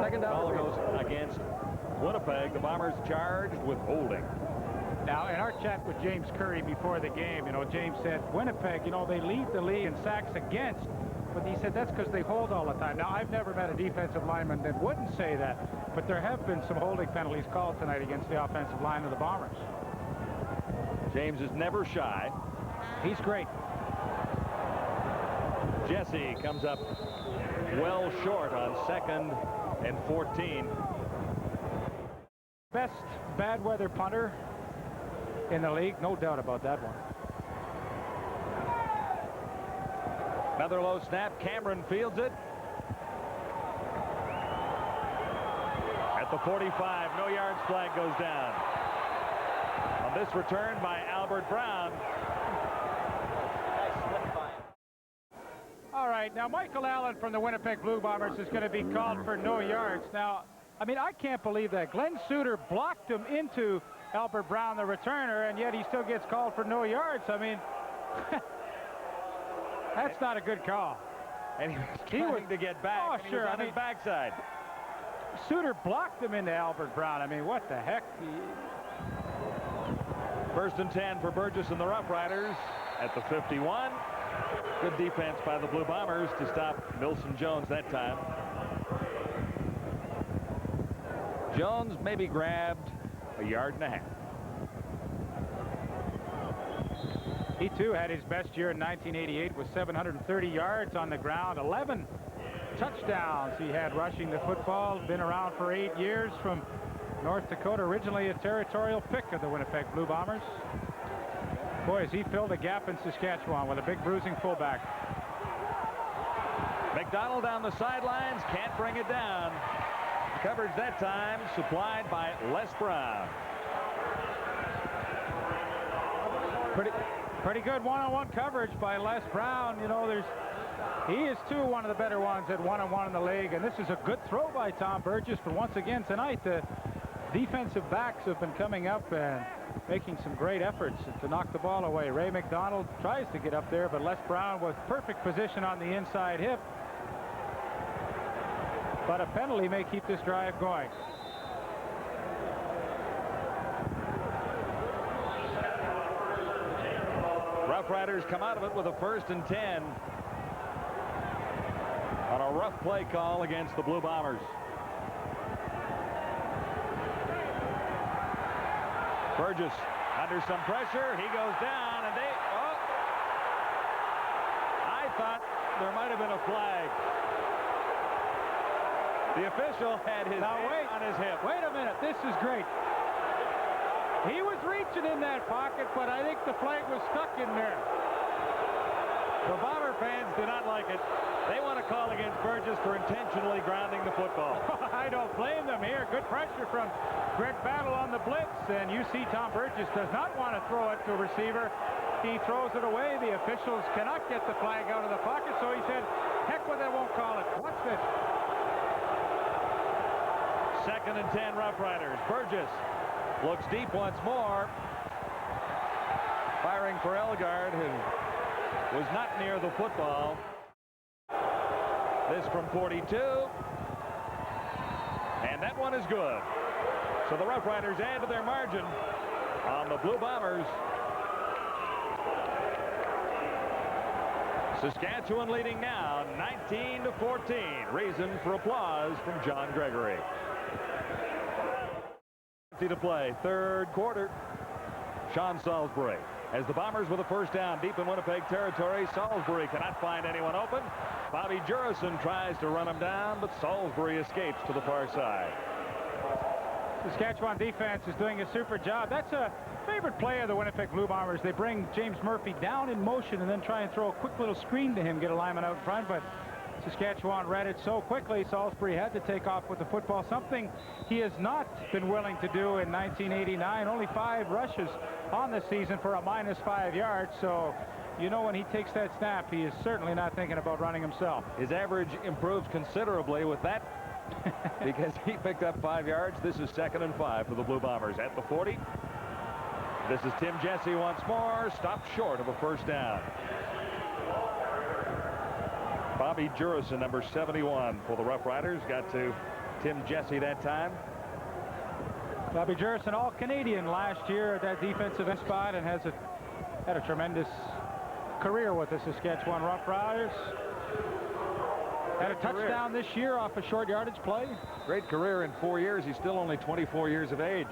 Second down. Ball goes against Winnipeg. The Bombers charged with holding. Now, in our chat with James Curry before the game, you know, James said Winnipeg, you know, they lead the league in sacks against, but he said that's because they hold all the time. Now, I've never met a defensive lineman that wouldn't say that, but there have been some holding penalties called tonight against the offensive line of the Bombers. James is never shy. He's great. Jesse comes up well short on 2nd and 14. Best bad weather punter in the league, no doubt about that one. Another low snap. Cameron fields it. At the 45, no yards flag goes down. On this return by Albert Brown. All right, now Michael Allen from the Winnipeg Blue Bombers is going to be called for no yards. Now, I mean, I can't believe that. Glenn Suter blocked him into Albert Brown, the returner, and yet he still gets called for no yards. I mean, that's not a good call. And he was trying to get back. Oh, and sure. He was on his backside. Suter blocked him into Albert Brown. I mean, what the heck? 1st and 10 for Burgess and the Roughriders at the 51. Good defense by the Blue Bombers to stop Milson Jones that time. Jones maybe grabbed a yard and a half. He too had his best year in 1988 with 730 yards on the ground, 11 touchdowns he had rushing the football. Been around for 8 years from North Dakota, originally a territorial pick of the Winnipeg Blue Bombers. Boy, has he filled a gap in Saskatchewan with a big bruising fullback. McDonald down the sidelines, can't bring it down. Coverage that time supplied by Les Brown. Pretty good one-on-one coverage by Les Brown. You know, he is too one of the better ones at one-on-one in the league, and this is a good throw by Tom Burgess. But once again tonight, the defensive backs have been coming up and making some great efforts to knock the ball away. Ray McDonald tries to get up there, but Les Brown with perfect position on the inside hip. But a penalty may keep this drive going. Roughriders come out of it with a 1st and 10 on a rough play call against the Blue Bombers. Burgess under some pressure. He goes down, and I thought there might have been a flag. The official had his hand on his hip. Wait a minute. This is great. He was reaching in that pocket, but I think the flag was stuck in there. The Bomber fans do not like it. They want to call against Burgess for intentionally grounding the football. I don't blame them here. Good pressure from Greg Battle on the blitz, and you see Tom Burgess does not want to throw it to a receiver. He throws it away. The officials cannot get the flag out of the pocket, so he said, heck with it, won't call it. Watch this. 2nd and 10 Roughriders. Burgess looks deep once more. preparing for Elgard, who was not near the football. This from 42. And that one is good. So the Roughriders add to their margin on the Blue Bombers. Saskatchewan leading now 19-14. Reason for applause from John Gregory. To play third quarter. Sean Salisbury as the Bombers with a first down deep in Winnipeg territory. Salisbury cannot find anyone open. Bobby Jurison tries to run him down, but Salisbury escapes to the far side. Saskatchewan defense is doing a super job. That's a favorite play of the Winnipeg Blue Bombers. They bring James Murphy down in motion and then try and throw a quick little screen to him, get a lineman out in front, but Saskatchewan read it so quickly, Salisbury had to take off with the football, something he has not been willing to do in 1989. Only 5 rushes on the season for a -5 yards, so you know when he takes that snap, he is certainly not thinking about running himself. His average improves considerably with that because he picked up 5 yards. This is 2nd and 5 for the Blue Bombers at the 40. This is Tim Jesse once more, stopped short of a first down. Bobby Jurison, number 71 for the Roughriders, got to Tim Jesse that time. Bobby Jurison, all Canadian last year at that defensive end spot, and had a tremendous career with the Saskatchewan Roughriders. Had a touchdown this year off a short yardage play. Great career in 4 years. He's still only 24 years of age.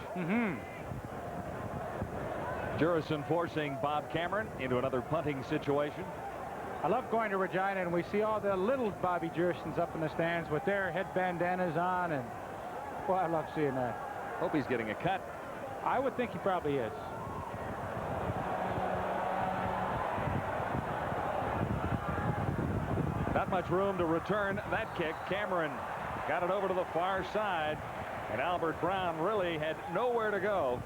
Jurison forcing Bob Cameron into another punting situation. I love going to Regina and we see all the little Bobby Jurisons up in the stands with their head bandanas on, and well, I love seeing that. Hope he's getting a cut. I would think he probably is. Not much room to return that kick. Cameron got it over to the far side, and Albert Brown really had nowhere to go.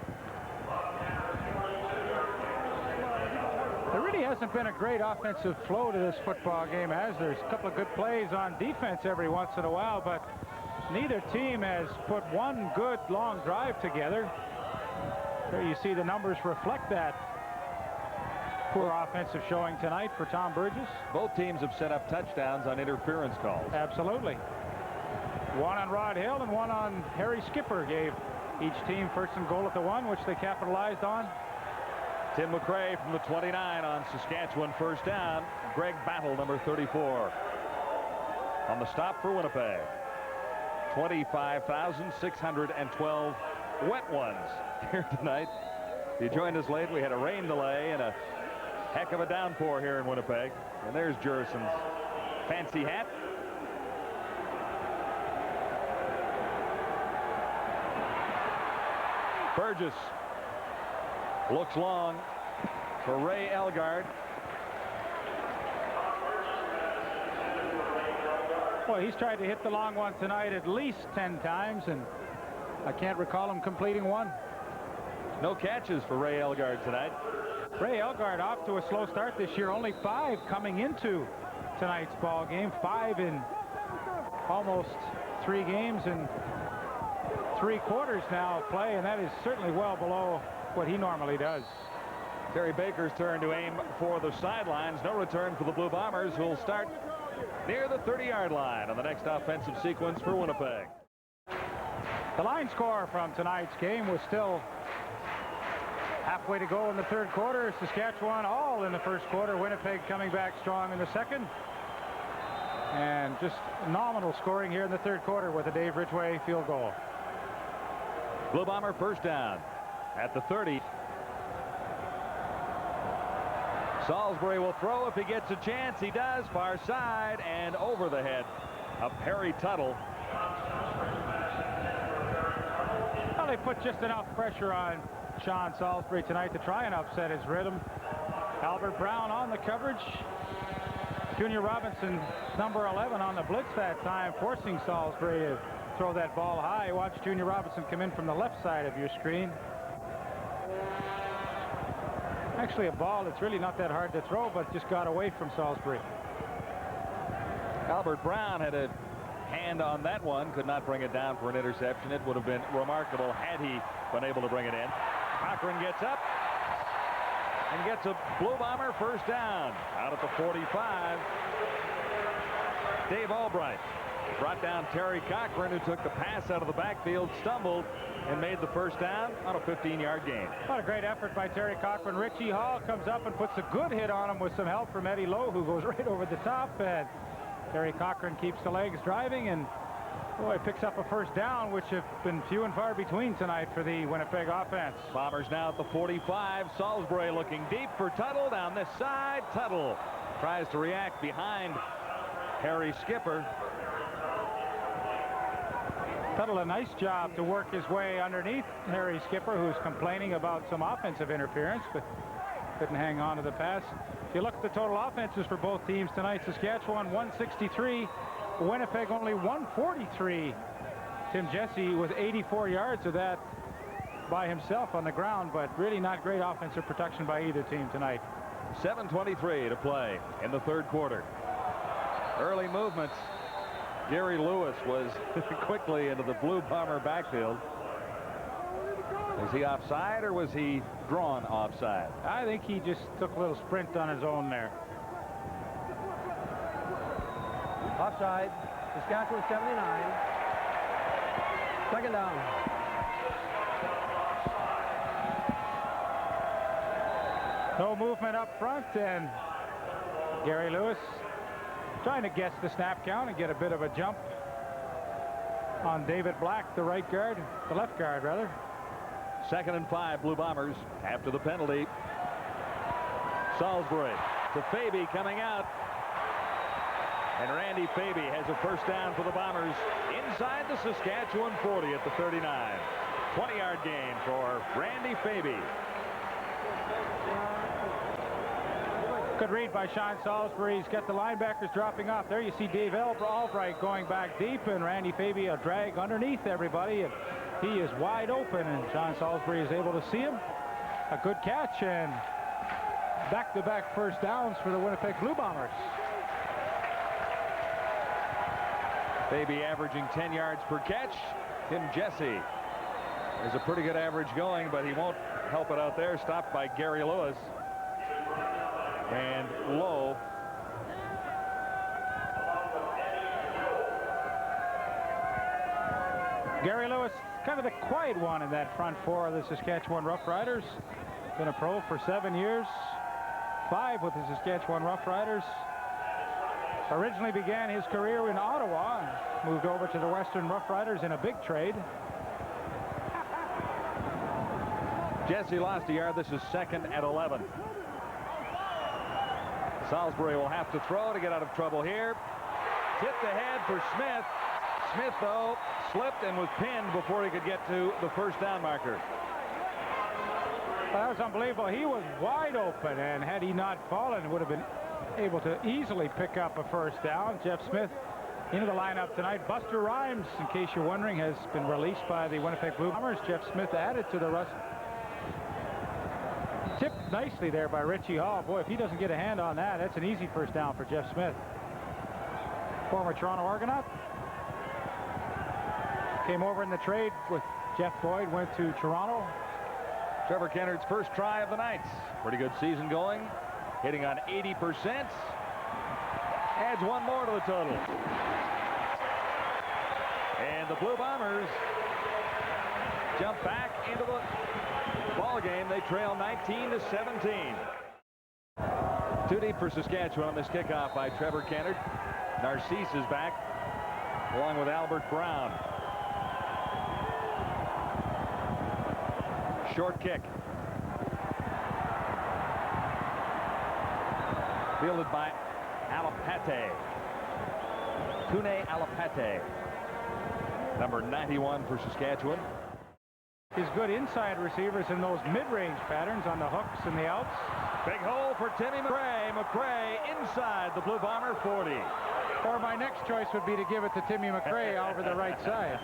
There really hasn't been a great offensive flow to this football game, as there's a couple of good plays on defense every once in a while, but neither team has put one good long drive together. There you see the numbers reflect that poor offensive showing tonight for Tom Burgess. Both teams have set up touchdowns on interference calls. Absolutely. One on Rod Hill and one on Harry Skipper gave each team first and goal at the 1, which they capitalized on. Tim McRae from the 29 on Saskatchewan first down. Greg Battle, number 34, on the stop for Winnipeg. 25,612 wet ones here tonight. If you joined us late, we had a rain delay and a heck of a downpour here in Winnipeg. And there's Jurison's fancy hat. Burgess looks long for Ray Elgard. Well, he's tried to hit the long one tonight at least 10 times, and I can't recall him completing one. No catches for Ray Elgard tonight. Ray Elgard off to a slow start this year. Only 5 coming into tonight's ball game. 5 in almost 3 games and 3 quarters now of play, and that is certainly well below what he normally does. Terry Baker's turn to aim for the sidelines. No return for the Blue Bombers, who will start near the 30-yard line on the next offensive sequence for Winnipeg. The line score from tonight's game was still halfway to go in the third quarter. Saskatchewan all in the first quarter. Winnipeg coming back strong in the second. And just nominal scoring here in the third quarter with a Dave Ridgway field goal. Blue Bomber first down at the 30. Salisbury will throw if he gets a chance. He does. Far side and over the head of Harry Tuttle. Well, they put just enough pressure on Sean Salisbury tonight to try and upset his rhythm. Albert Brown on the coverage. Junior Robinson, number 11, on the blitz that time, forcing Salisbury to throw that ball high. Watch Junior Robinson come in from the left side of your screen. Actually a ball that's really not that hard to throw, but just got away from Salisbury. Albert Brown had a hand on that one, could not bring it down for an interception. It would have been remarkable had he been able to bring it in. Cochran gets up, and gets a Blue Bomber first down. Out at the 45. Dave Albright brought down Terry Cochran, who took the pass out of the backfield, stumbled, and made the first down on a 15-yard gain. What a great effort by Terry Cochran. Richie Hall comes up and puts a good hit on him with some help from Eddie Lowe, who goes right over the top. And Terry Cochran keeps the legs driving, and boy, picks up a first down, which have been few and far between tonight for the Winnipeg offense. Bombers now at the 45. Salisbury looking deep for Tuttle down this side. Tuttle tries to react behind Harry Skipper. Tuttle, a nice job to work his way underneath Harry Skipper, who's complaining about some offensive interference, but couldn't hang on to the pass. If you look at the total offenses for both teams tonight, Saskatchewan 163, Winnipeg only 143. Tim Jesse with 84 yards of that by himself on the ground, but really not great offensive production by either team tonight. 7:23 to play in the third quarter. Early movements. Gary Lewis was quickly into the Blue Bomber backfield. Was he offside or was he drawn offside? I think he just took a little sprint on his own there. Offside. Saskatchewan 79. Second down. No movement up front, and Gary Lewis trying to guess the snap count and get a bit of a jump on David Black, the right guard, the left guard rather. 2nd and 5, Blue Bombers after the penalty. Salisbury to Faby coming out. And Randy Faby has a first down for the Bombers inside the Saskatchewan 40 at the 39. 20-yard gain for Randy Faby. Good read by Sean Salisbury. He's got the linebackers dropping off. There you see Dave Albright going back deep, and Randy Faby a drag underneath everybody, and he is wide open, and Sean Salisbury is able to see him. A good catch, and back-to-back first downs for the Winnipeg Blue Bombers. Faby averaging 10 yards per catch. Tim Jesse has a pretty good average going, but he won't help it out there. Stopped by Gary Lewis. And Lowe. Gary Lewis, kind of the quiet one in that front four of the Saskatchewan Roughriders. Been a pro for 7 years, 5 with the Saskatchewan Roughriders. Originally began his career in Ottawa, moved over to the Western Roughriders in a big trade. Jesse lost a yard. This is 2nd and 11. Salisbury will have to throw to get out of trouble here. Tipped ahead for Smith. Smith, though, slipped and was pinned before he could get to the first down marker. That was unbelievable. He was wide open, and had he not fallen, would have been able to easily pick up a first down. Jeff Smith into the lineup tonight. Buster Rhymes, in case you're wondering, has been released by the Winnipeg Blue Bombers. Jeff Smith added to the rush. Tipped nicely there by Richie Hall. Boy, if he doesn't get a hand on that, that's an easy first down for Jeff Smith. Former Toronto Argonaut. Came over in the trade with Jeff Boyd, went to Toronto. Trevor Kennard's first try of the night. Pretty good season going. Hitting on 80%. Adds one more to the total. And the Blue Bombers jump back into the ball game. They trail 19-17. Too deep for Saskatchewan on this kickoff by Trevor Kennard. Narcisse is back along with Albert Brown. Short kick. Fielded by Alapate. Kune Alapate. Number 91 for Saskatchewan. His good inside receivers in those mid-range patterns on the hooks and the outs. Big hole for Timmy McCray. McCray inside the Blue Bomber 40. Or my next choice would be to give it to Timmy McCray over the right side.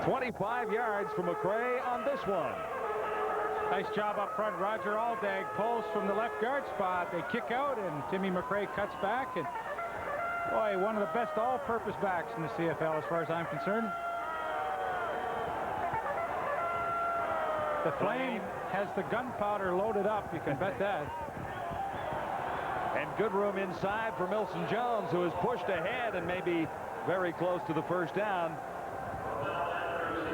25 yards for McCray on this one. Nice job up front. Roger Aldag pulls from the left guard spot. They kick out, and Timmy McCray cuts back. And boy, one of the best all-purpose backs in the CFL as far as I'm concerned. The Flame has the gunpowder loaded up. You can bet that. And good room inside for Milson Jones, who is pushed ahead and maybe very close to the first down.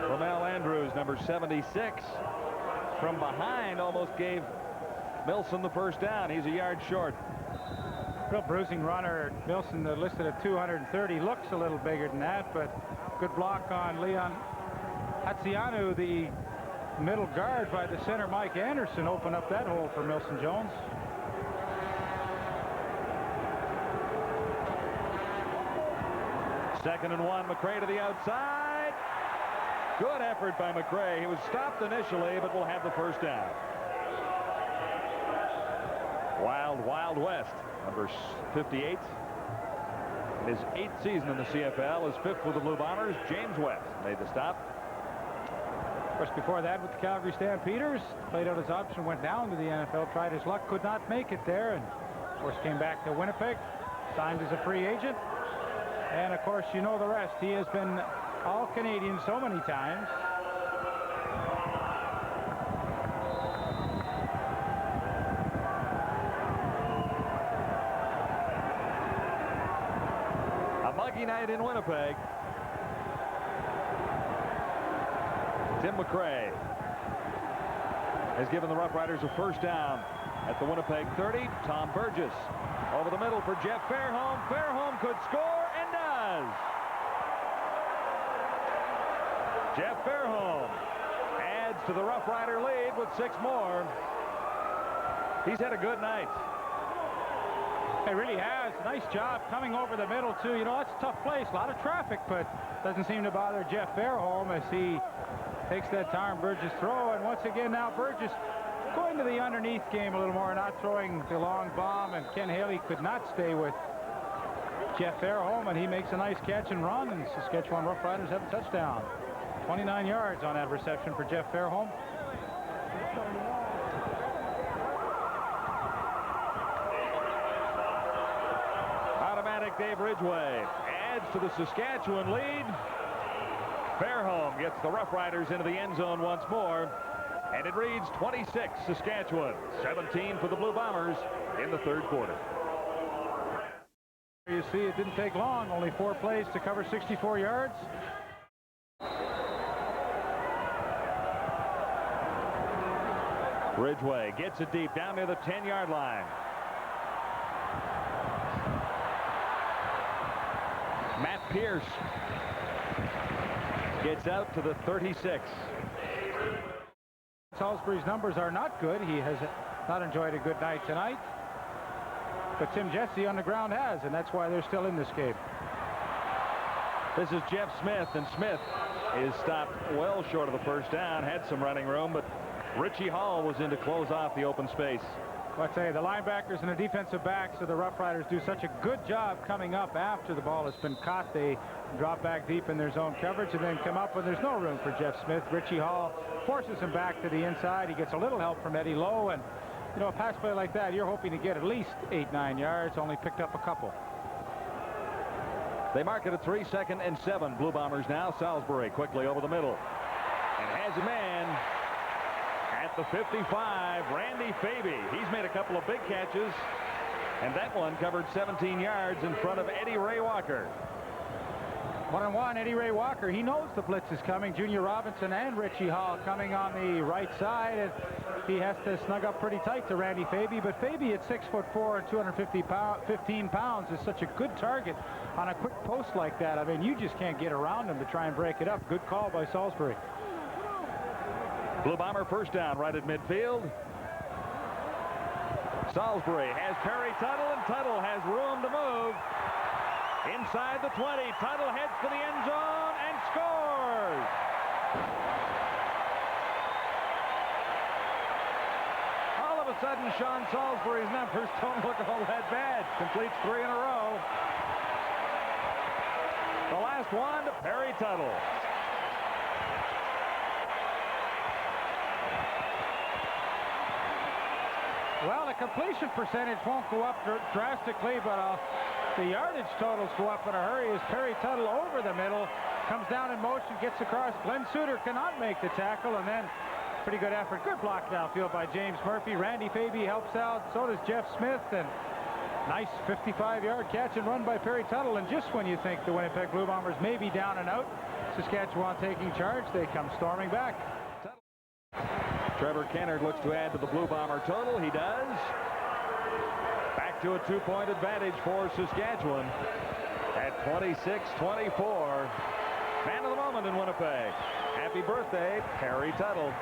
Romel Andrews, number 76, from behind almost gave Milson the first down. He's a yard short. Real bruising runner. Milson listed at 230. Looks a little bigger than that, but good block on Leon Hatzianu, the middle guard by the center Mike Anderson, opened up that hole for Milson Jones. Second and 1. McRae to the outside. Good effort by McRae. He was stopped initially, but will have the first down. Wild West, number 58. His 8th season in the CFL, his 5th with the Blue Bombers. James West made the stop. Of course, before that with the Calgary Stampeders, played out his option, went down to the NFL, tried his luck, could not make it there, and of course came back to Winnipeg, signed as a free agent. And of course, you know the rest. He has been All-Canadian so many times. A muggy night in Winnipeg. Tim McRae has given the Roughriders a first down at the Winnipeg 30. Tom Burgess over the middle for Jeff Fairholm. Fairholm could score and does. Jeff Fairholm adds to the Roughrider lead with 6 more. He's had a good night. It really has. Nice job coming over the middle, too. You know, it's a tough place. A lot of traffic, but doesn't seem to bother Jeff Fairholm as he takes that Tom Burgess throw. And once again, now Burgess going to the underneath game a little more, not throwing the long bomb. And Ken Haley could not stay with Jeff Fairholm, and he makes a nice catch and run. And Saskatchewan Roughriders have a touchdown. 29 yards on that reception for Jeff Fairholm. Automatic Dave Ridgway adds to the Saskatchewan lead. Fairholm gets the Roughriders into the end zone once more, and it reads 26 Saskatchewan, 17 for the Blue Bombers in the third quarter. You see, it didn't take long. Only 4 plays to cover 64 yards. Ridgway gets it deep down near the 10-yard line. Matt Pierce gets out to the 36. Salisbury's numbers are not good. He has not enjoyed a good night tonight. But Tim Jesse on the ground has, and that's why they're still in this game. This is Jeff Smith, and Smith is stopped well short of the first down. Had some running room, but Richie Hall was in to close off the open space. Well, I tell you, the linebackers and the defensive backs of the Roughriders do such a good job coming up after the ball has been caught. They drop back deep in their zone coverage and then come up when there's no room for Jeff Smith. Richie Hall forces him back to the inside. He gets a little help from Eddie Lowe, and you know, a pass play like that, you're hoping to get at least 8-9 yards. Only picked up a couple. They mark it at 3, 2nd and 7. Blue Bombers now. Salisbury quickly over the middle and has a man at the 55. Randy Faby. He's made a couple of big catches, and that one covered 17 yards in front of Eddie Ray Walker. 1-on-1, Eddie Ray Walker. He knows the blitz is coming. Junior Robinson and Richie Hall coming on the right side, and he has to snug up pretty tight to Randy Faby. But Faby at 6'4" and 215 pounds is such a good target on a quick post like that. I mean, you just can't get around him to try and break it up. Good call by Salisbury. Blue Bomber first down right at midfield. Salisbury has Perry Tuttle, and Tuttle has room to move. Inside the 20, Tuttle heads to the end zone and scores. All of a sudden, Sean Salisbury's numbers don't look all that bad. Completes 3 in a row. The last one to Perry Tuttle. Well, the completion percentage won't go up drastically, but the yardage totals go up in a hurry as Perry Tuttle over the middle comes down in motion, gets across. Glenn Suter cannot make the tackle, and then Pretty good effort. Good block downfield by James Murphy. Randy Faby helps out. So does Jeff Smith. And nice 55-yard catch and run by Perry Tuttle. And just when you think the Winnipeg Blue Bombers may be down and out, Saskatchewan taking charge, they come storming back. Trevor Kennard looks to add to the Blue Bomber total. He does. Back to a 2-point advantage for Saskatchewan at 26-24. Man of the moment in Winnipeg. Happy birthday, Perry Tuttle.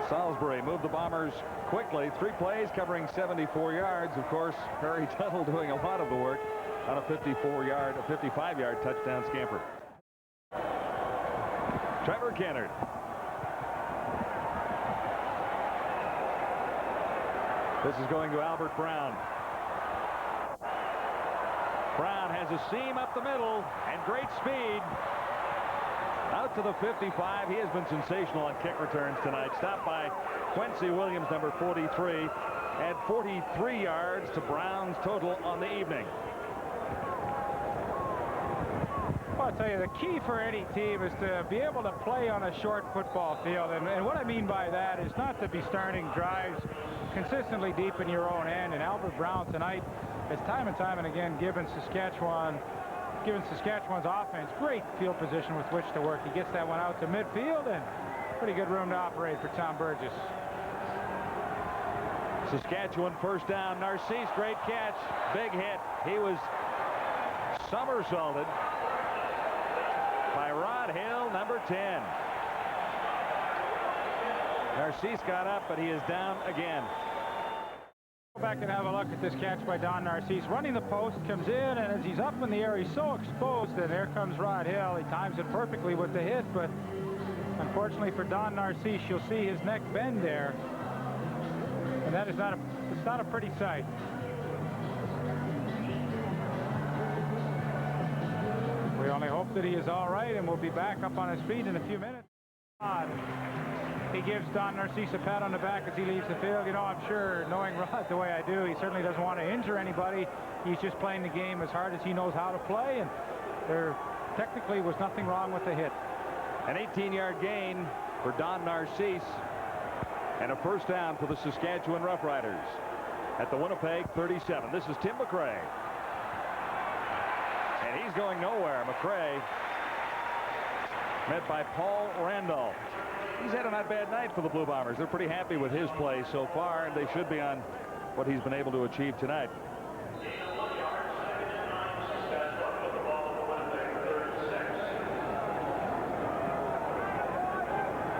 Salisbury moved the Bombers quickly. 3 plays covering 74 yards. Of course, Perry Tuttle doing a lot of the work on a 55-yard touchdown scamper. Trevor Kennard. This is going to Albert Brown. Brown has a seam up the middle and great speed. Out to the 55. He has been sensational on kick returns tonight. Stopped by Quincy Williams, number 43. Add 43 yards to Brown's total on the evening. Well, I'll tell you, the key for any team is to be able to play on a short football field. And what I mean by that is not to be starting drives consistently deep in your own end. And Albert Brown tonight has time and time and again given Saskatchewan's offense great field position with which to work. He gets that one out to midfield, and pretty good room to operate for Tom Burgess. Saskatchewan first down. Narcisse, great catch. Big hit. He was somersaulted by Rod Hill, number 10. Narcisse got up, but he is down again. Go back and have a look at this catch by Don Narcisse. Running the post, comes in, and as he's up in the air, he's so exposed, and there comes Rod Hill. He times it perfectly with the hit, but unfortunately for Don Narcisse, you'll see his neck bend there. And that is it's not a pretty sight. We only hope that he is all right, and will be back up on his feet in a few minutes. He gives Don Narcisse a pat on the back as he leaves the field. You know, I'm sure, knowing Rod the way I do, he certainly doesn't want to injure anybody. He's just playing the game as hard as he knows how to play, and there technically was nothing wrong with the hit. An 18-yard gain for Don Narcisse, and a first down for the Saskatchewan Roughriders at the Winnipeg 37. This is Tim McRae, and he's going nowhere. McRae met by Paul Randolph. He's had a not bad night for the Blue Bombers. They're pretty happy with his play so far, and they should be on what he's been able to achieve tonight.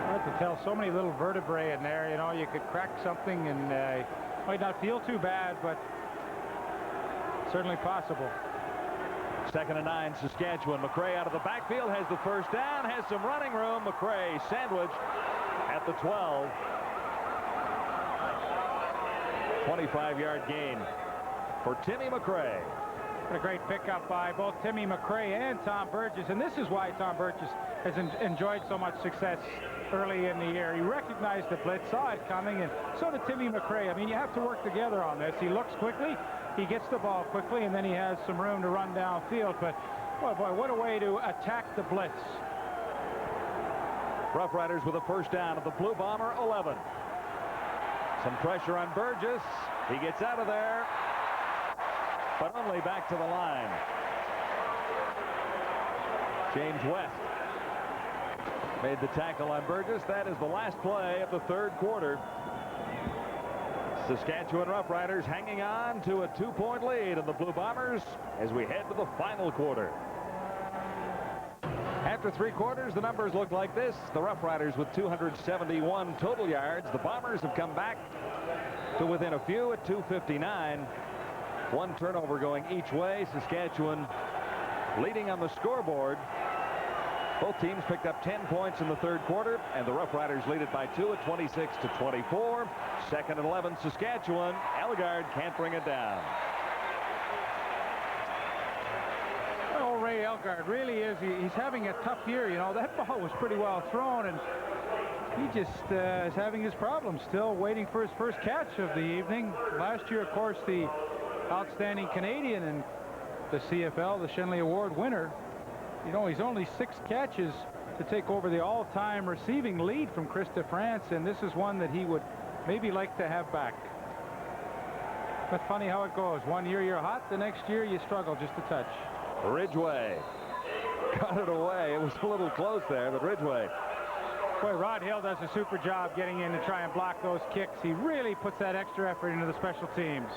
Hard to tell. So many little vertebrae in there. You know, you could crack something and might not feel too bad, but certainly possible. 2nd and 9, Saskatchewan. McRae out of the backfield has the first down, has some running room. McRae sandwiched at the 12. 25-yard gain for Timmy McRae. What a great pickup by both Timmy McRae and Tom Burgess, and this is why Tom Burgess has enjoyed so much success early in the year. He recognized the blitz, saw it coming, and so did Timmy McRae. I mean, you have to work together on this. He looks quickly, he gets the ball quickly, and then he has some room to run downfield. But boy, what a way to attack the blitz. Roughriders with a first down at the Blue Bomber 11. Some pressure on Burgess. He gets out of there, but only back to the line. James West made the tackle on Burgess. That is the last play of the third quarter. Saskatchewan Roughriders hanging on to a 2-point lead of the Blue Bombers as we head to the final quarter. After 3 quarters, the numbers look like this. The Roughriders with 271 total yards. The Bombers have come back to within a few at 259. 1 turnover going each way. Saskatchewan leading on the scoreboard. Both teams picked up 10 points in the third quarter, and the Roughriders lead it by 2 at 26-24. 2nd and 11, Saskatchewan. Ellegaard can't bring it down. Oh, Ray Ellegaard really is. He's having a tough year. You know, that ball was pretty well thrown, and he just is having his problems. Still waiting for his first catch of the evening. Last year, of course, the outstanding Canadian in the CFL, the Shenley Award winner. You know, he's only 6 catches to take over the all-time receiving lead from Chris DeFrance, and this is one that he would maybe like to have back. But funny how it goes. One year you're hot, the next year you struggle just a touch. Ridgway got it away. It was a little close there, but Ridgway. Boy, Rod Hill does a super job getting in to try and block those kicks. He really puts that extra effort into the special teams.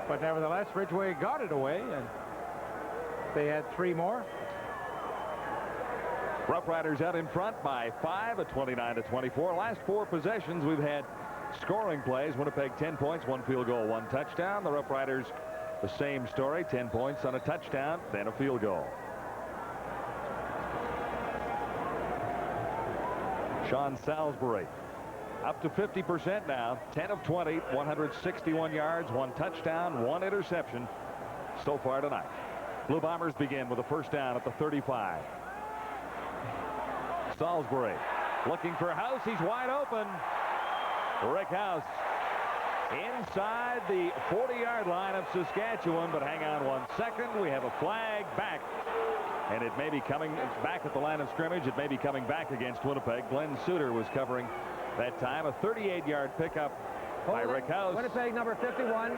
But nevertheless, Ridgway got it away, and they had 3 more. Roughriders out in front by 5 at 29-24. Last 4 possessions, we've had scoring plays. Winnipeg 10 points, 1 field goal, 1 touchdown. The Roughriders, the same story, 10 points on a touchdown, then a field goal. Sean Salisbury up to 50% now. 10 of 20, 161 yards, 1 touchdown, 1 interception so far tonight. Blue Bombers begin with a first down at the 35. Salisbury looking for House. He's wide open. Rick House inside the 40-yard line of Saskatchewan, but hang on 1 second. We have a flag back, and it may be coming back at the line of scrimmage. It may be coming back against Winnipeg. Glenn Suter was covering that time. A 38-yard pickup by Rick House. Winnipeg number 51.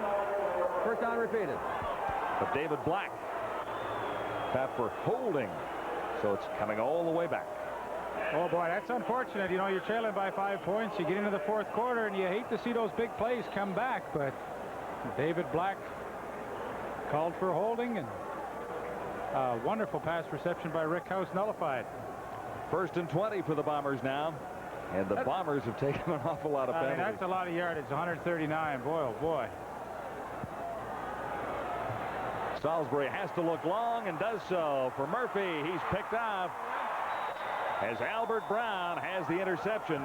First down repeated. But David Black tapped for holding, so it's coming all the way back. Oh boy, that's unfortunate. You know, you're trailing by 5 points. You get into the 4th quarter, and you hate to see those big plays come back. But David Black called for holding, and a wonderful pass reception by Rick House nullified. 1st and 20 for the Bombers now, and the Bombers have taken an awful lot of penalties. That's a lot of yardage. 139. Boy, oh boy. Salisbury has to look long and does so for Murphy. He's picked off as Albert Brown has the interception.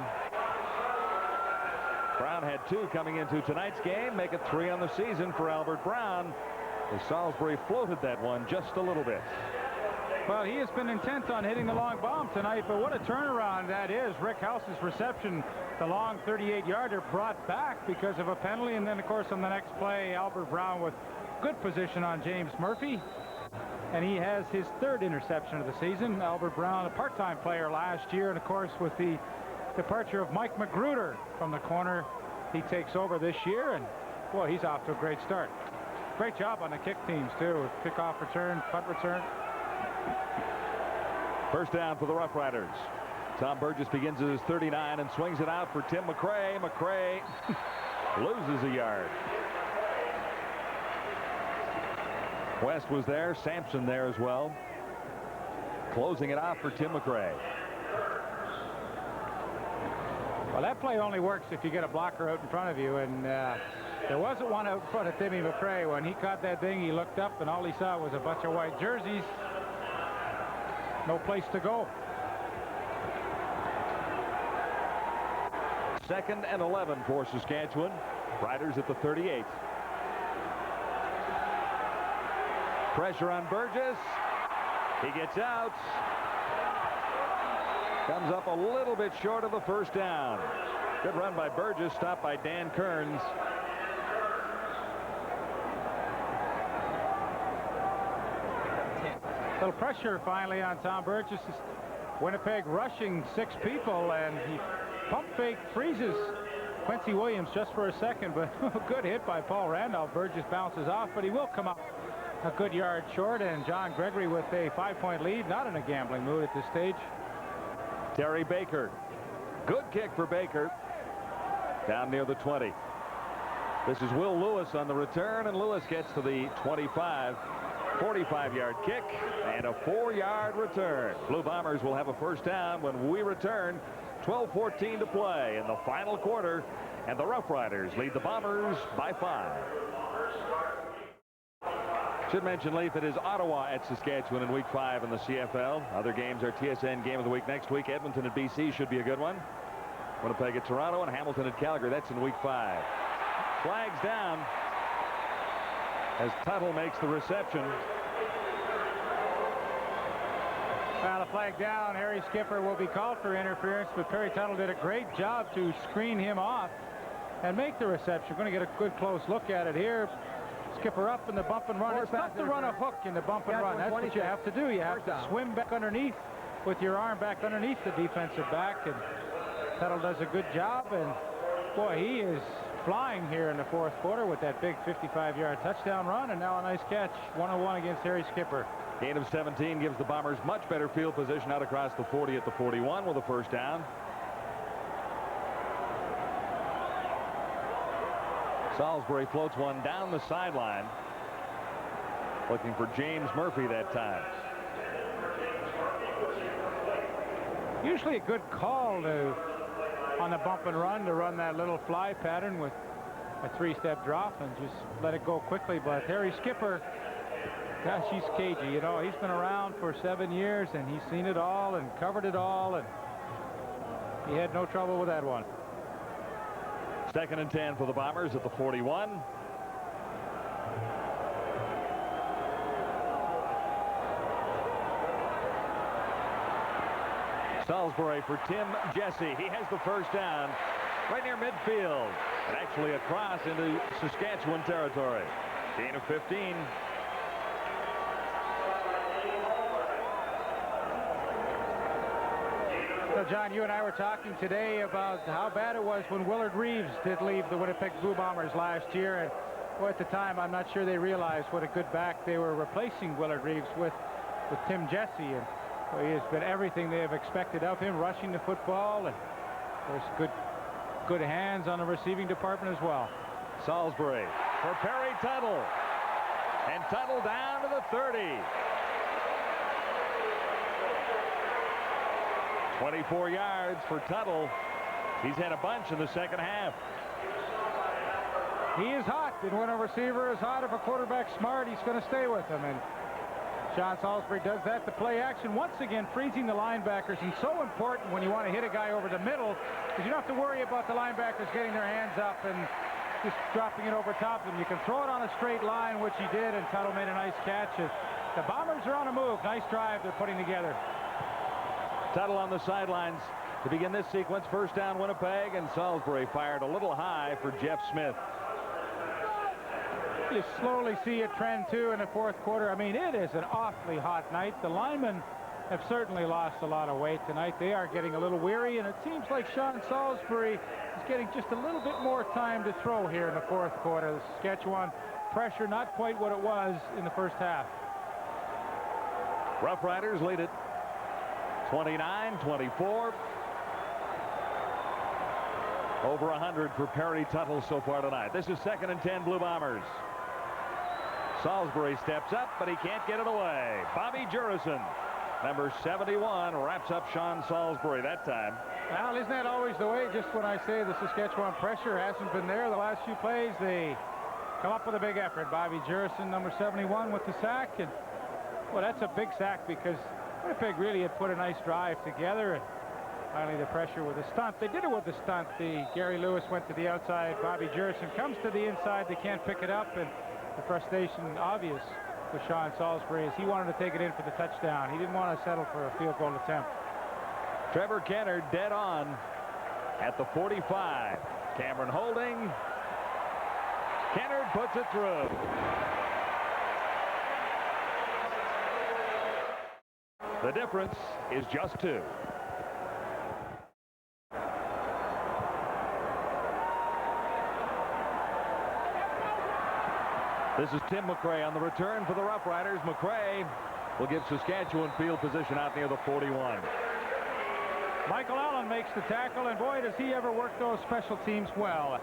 Brown had 2 coming into tonight's game, make it 3 on the season for Albert Brown, as Salisbury floated that one just a little bit. Well, he has been intent on hitting the long bomb tonight, but what a turnaround that is. Rick House's reception, the long 38-yarder, brought back because of a penalty, and then of course on the next play, Albert Brown with good position on James Murphy. And he has his 3rd interception of the season. Albert Brown, a part-time player last year, and of course with the departure of Mike Magruder from the corner, he takes over this year, and boy, he's off to a great start. Great job on the kick teams too, with kickoff return, punt return. First down for the Roughriders. Tom Burgess begins at his 39 and swings it out for Tim McCray. McCray loses a yard. West was there, Sampson there as well. Closing it off for Tim McCray. Well, that play only works if you get a blocker out in front of you, and there wasn't one out in front of Timmy McCray. When he caught that thing, he looked up, and all he saw was a bunch of white jerseys. No place to go. 2nd and 11 for Saskatchewan. Riders at the 38. Pressure on Burgess. He gets out. Comes up a little bit short of the first down. Good run by Burgess, stopped by Dan Kearns. A little pressure finally on Tom Burgess. Winnipeg rushing 6 people, and he pump fake freezes Quincy Williams just for a second, but a good hit by Paul Randolph. Burgess bounces off, but he will come up a good yard short, and John Gregory with a 5-point lead, not in a gambling mood at this stage. Terry Baker. Good kick for Baker. Down near the 20. This is Will Lewis on the return, and Lewis gets to the 25. 45-yard kick and a 4-yard return. Blue Bombers will have a first down when we return. 12:14 to play in the final quarter, and the Roughriders lead the Bombers by 5. Should mention, Leaf, it is Ottawa at Saskatchewan in week 5 in the CFL. Other games are TSN game of the week next week. Edmonton at BC should be a good one. Winnipeg at Toronto, and Hamilton at Calgary. That's in week 5. Flags down as Tuttle makes the reception. Well, the flag down. Harry Skipper will be called for interference, but Perry Tuttle did a great job to screen him off and make the reception. Going to get a good close look at it here. Skipper up in the bump and run. It's tough to run a hook in the bump and run. That's what you have to do. You have to swim back underneath with your arm back underneath the defensive back, and Tuttle does a good job. And boy, he is flying here in the fourth quarter with that big 55-yard touchdown run, and now a nice catch. 101 against Harry Skipper. Gain of 17 gives the Bombers much better field position out across the 40 at the 41 with a first down. Salisbury floats one down the sideline, looking for James Murphy that time. Usually a good call on the bump and run to run that little fly pattern with a three-step drop and just let it go quickly. But Harry Skipper, gosh, he's cagey. You know, he's been around for 7 years, and he's seen it all and covered it all, and he had no trouble with that one. 2nd and 10 for the Bombers at the 41. Salisbury for Tim Jesse. He has the first down right near midfield and actually across into Saskatchewan territory. Gain of 15. So, John, you and I were talking today about how bad it was when Willard Reeves did leave the Winnipeg Blue Bombers last year. And boy, at the time, I'm not sure they realized what a good back they were replacing Willard Reeves with Tim Jesse. And boy, he has been everything they have expected of him, rushing the football. And there's good hands on the receiving department as well. Salisbury for Perry Tuttle. And Tuttle down to the 30. 24 yards for Tuttle. He's had a bunch in the second half. He is hot, and when a receiver is hot, if a quarterback's smart, he's going to stay with him. And Sean Salisbury does that. The play action, once again, freezing the linebackers, and so important when you want to hit a guy over the middle, because you don't have to worry about the linebackers getting their hands up and just dropping it over top of them. You can throw it on a straight line, which he did, and Tuttle made a nice catch. The Bombers are on a move. Nice drive they're putting together. Tuttle on the sidelines to begin this sequence. First down Winnipeg, and Salisbury fired a little high for Jeff Smith. You slowly see a trend too in the fourth quarter. I mean, it is an awfully hot night. The linemen have certainly lost a lot of weight tonight. They are getting a little weary, and it seems like Sean Salisbury is getting just a little bit more time to throw here in the fourth quarter. The Saskatchewan pressure not quite what it was in the first half. Roughriders lead it 29-24. Over 100 for Perry Tuttle so far tonight. This is 2nd and 10 Blue Bombers. Salisbury steps up, but he can't get it away. Bobby Jurison, number 71, wraps up Sean Salisbury that time. Well, isn't that always the way? Just when I say the Saskatchewan pressure hasn't been there the last few plays, they come up with a big effort. Bobby Jurison, number 71, with the sack. And well, that's a big sack because Winnipeg really had put a nice drive together. And finally, the pressure with the stunt. They did it with the stunt. Gary Lewis went to the outside. Bobby Jurison comes to the inside. They can't pick it up. And the frustration obvious with Sean Salisbury is he wanted to take it in for the touchdown. He didn't want to settle for a field goal attempt. Trevor Kenner dead on at the 45. Cameron holding. Kenner puts it through. The difference is just 2. This is Tim McRae on the return for the Roughriders. McRae will give Saskatchewan field position out near the 41. Michael Allen makes the tackle, and boy, does he ever work those special teams well.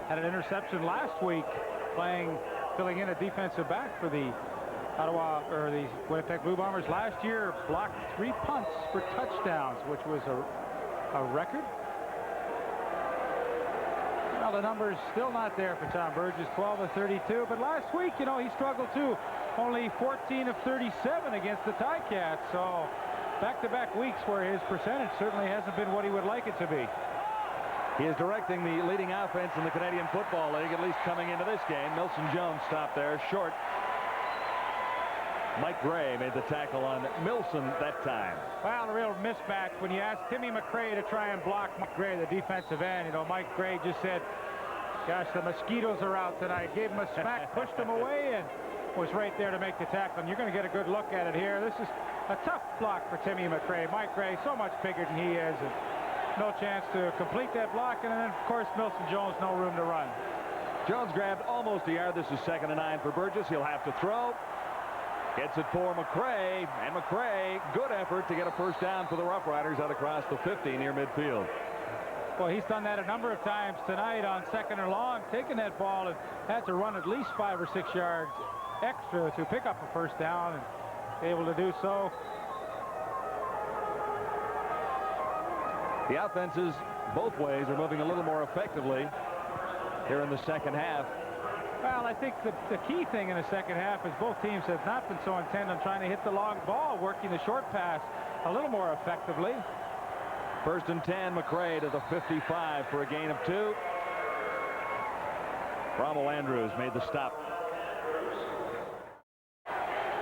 Had an interception last week, filling in a defensive back for the Winnipeg Blue Bombers. Last year, blocked 3 punts for touchdowns, which was a record. Well, the number's still not there for Tom Burgess, 12 of 32. But last week, you know, he struggled too. Only 14 of 37 against the Ticats. So back-to-back weeks where his percentage certainly hasn't been what he would like it to be. He is directing the leading offense in the Canadian Football League, at least coming into this game. Milson Jones stopped there, short. Mike Gray made the tackle on Milson that time. Well, a real mismatch when you asked Timmy McRae to try and block Mike Gray, the defensive end. You know, Mike Gray just said, Gosh, the mosquitoes are out tonight. Gave him a smack, pushed him away, and was right there to make the tackle. And you're going to get a good look at it here. This is a tough block for Timmy McRae. Mike Gray, so much bigger than he is, and no chance to complete that block. And then, of course, Milton Jones, no room to run. Jones grabbed almost a yard. This is 2nd and 9 for Burgess. He'll have to throw. Gets it for McRae, and McRae, good effort to get a first down for the Roughriders out across the 50 near midfield. Well, he's done that a number of times tonight on 2nd and long, taking that ball and had to run at least 5 or 6 yards extra to pick up a first down, and able to do so. The offenses both ways are moving a little more effectively here in the second half. Well, I think the key thing in the second half is both teams have not been so intent on trying to hit the long ball, working the short pass a little more effectively. 1st and 10, McRae to the 55 for a gain of 2. Rommel Andrews made the stop.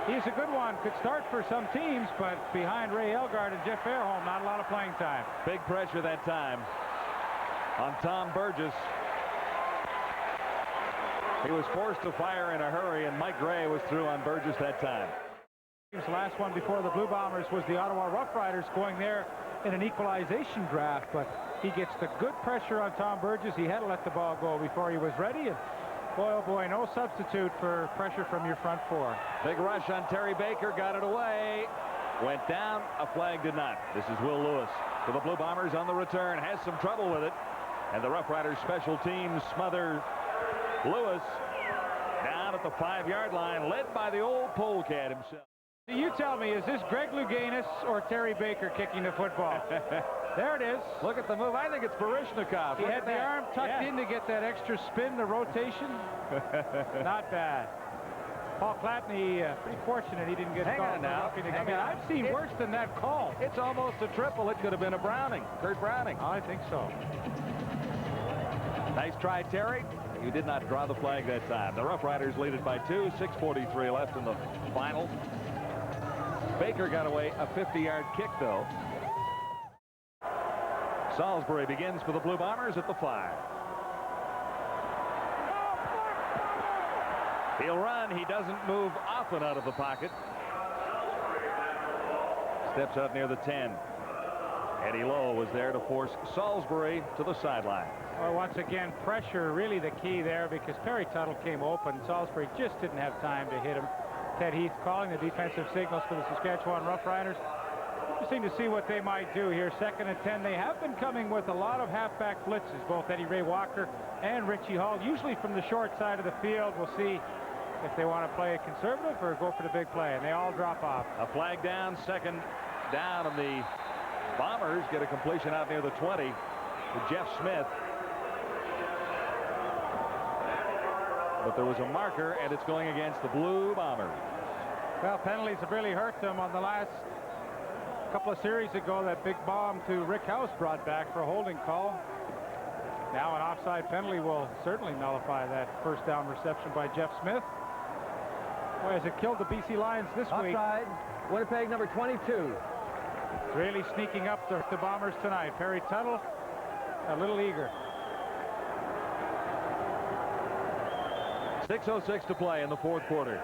He's a good one. Could start for some teams, but behind Ray Elgard and Jeff Fairholm, not a lot of playing time. Big pressure that time on Tom Burgess. He was forced to fire in a hurry, and Mike Gray was through on Burgess that time. The last one before the Blue Bombers was the Ottawa Roughriders, going there in an equalization draft, but he gets the good pressure on Tom Burgess. He had to let the ball go before he was ready, and boy, oh boy, no substitute for pressure from your front four. Big rush on Terry Baker, got it away, went down, a flag did not. This is Will Lewis for the Blue Bombers on the return, has some trouble with it, and the Roughriders special teams smother Lewis down at the 5-yard line, led by the old polecat himself. You tell me, is this Greg Louganis or Terry Baker kicking the football? There it is. Look at the move. I think it's Baryshnikov. He had the arm tucked in to get that extra spin, the rotation. Not bad. Paul Clatney, pretty fortunate he didn't get called. Hang on now. I've seen worse than that call. It's almost a triple. It could have been a Browning. Kurt Browning. I think so. Nice try, Terry. You did not draw the flag that time. The Roughriders lead it by 2. 6:43 left in the final. Baker got away a 50-yard kick, though. Salisbury begins for the Blue Bombers at the 5. He'll run. He doesn't move often out of the pocket. Steps out near the 10. Eddie Lowe was there to force Salisbury to the sideline. Well, once again, pressure really the key there, because Perry Tuttle came open. Salisbury just didn't have time to hit him. Ted Heath calling the defensive signals for the Saskatchewan Roughriders. Interesting to see what they might do here. 2nd and 10. They have been coming with a lot of halfback blitzes, both Eddie Ray Walker and Richie Hall, usually from the short side of the field. We'll see if they want to play a conservative or go for the big play, and they all drop off. A flag down, 2nd down, and the Bombers get a completion out near the 20 to Jeff Smith. But there was a marker, and it's going against the Blue Bombers. Well, penalties have really hurt them. On the last couple of series ago, that big bomb to Rick House brought back for a holding call. Now an offside penalty will certainly nullify that first down reception by Jeff Smith. Boy, has it killed the BC Lions this week. Offside, Winnipeg number 22. Really sneaking up the Bombers tonight. Perry Tuttle a little eager. 6:06 to play in the 4th quarter.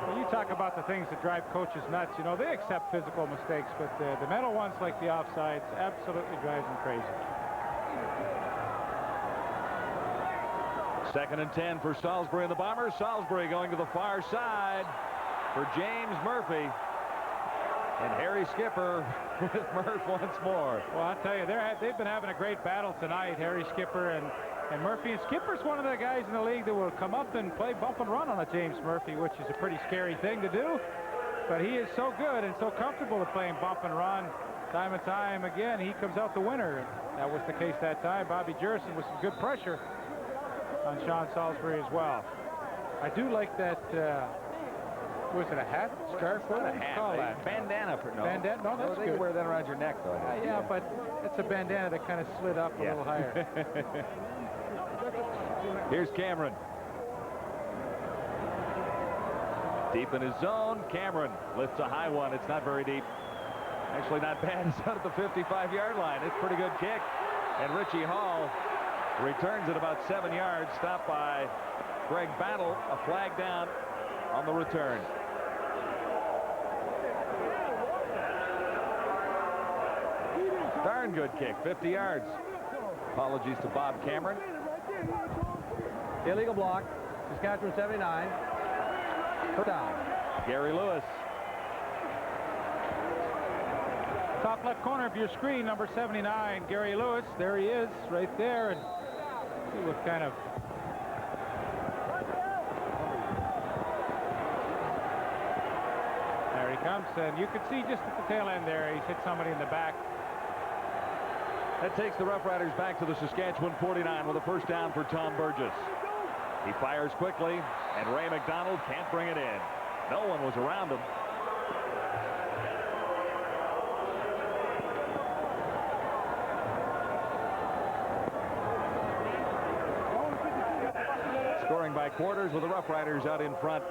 Well, you talk about the things that drive coaches nuts. You know, they accept physical mistakes, but the mental ones, like the offsides, absolutely drives them crazy. 2nd and 10 for Salisbury and the Bombers. Salisbury going to the far side for James Murphy. And Harry Skipper with Murph once more. Well, I'll tell you, they've been having a great battle tonight, Harry Skipper and Murphy. And Skipper's one of the guys in the league that will come up and play bump and run on a James Murphy, which is a pretty scary thing to do. But he is so good and so comfortable at playing bump and run. Time and time again, he comes out the winner. And that was the case that time. Bobby Jurison with some good pressure on Sean Salisbury as well. I do like that. Was it a hat? Scarf? What do you call that? Bandana. No. Bandana? No, that's they good. can wear that around your neck, though. Yeah, but it's a bandana that kind of slid up a little higher. Here's Cameron. Deep in his zone. Cameron lifts a high one. It's not very deep. Actually not bad. It's out at the 55-yard line. It's a pretty good kick. And Richie Hall Returns at about 7 yards. Stopped by Greg Battle. A flag down on the return. Darn good kick. 50 yards. Apologies to Bob Cameron. Illegal block. Saskatchewan 79. First down. Gary Lewis. Top left corner of your screen, number 79, Gary Lewis. There he is, right there. And see what kind of there he comes, and you can see just at the tail end there, he's hit somebody in the back. That takes the Rough Riders back to the Saskatchewan 49 with a first down for Tom Burgess. He fires quickly, and Ray McDonald can't bring it in. No one was around him. Scoring by quarters with the Rough Riders out in front.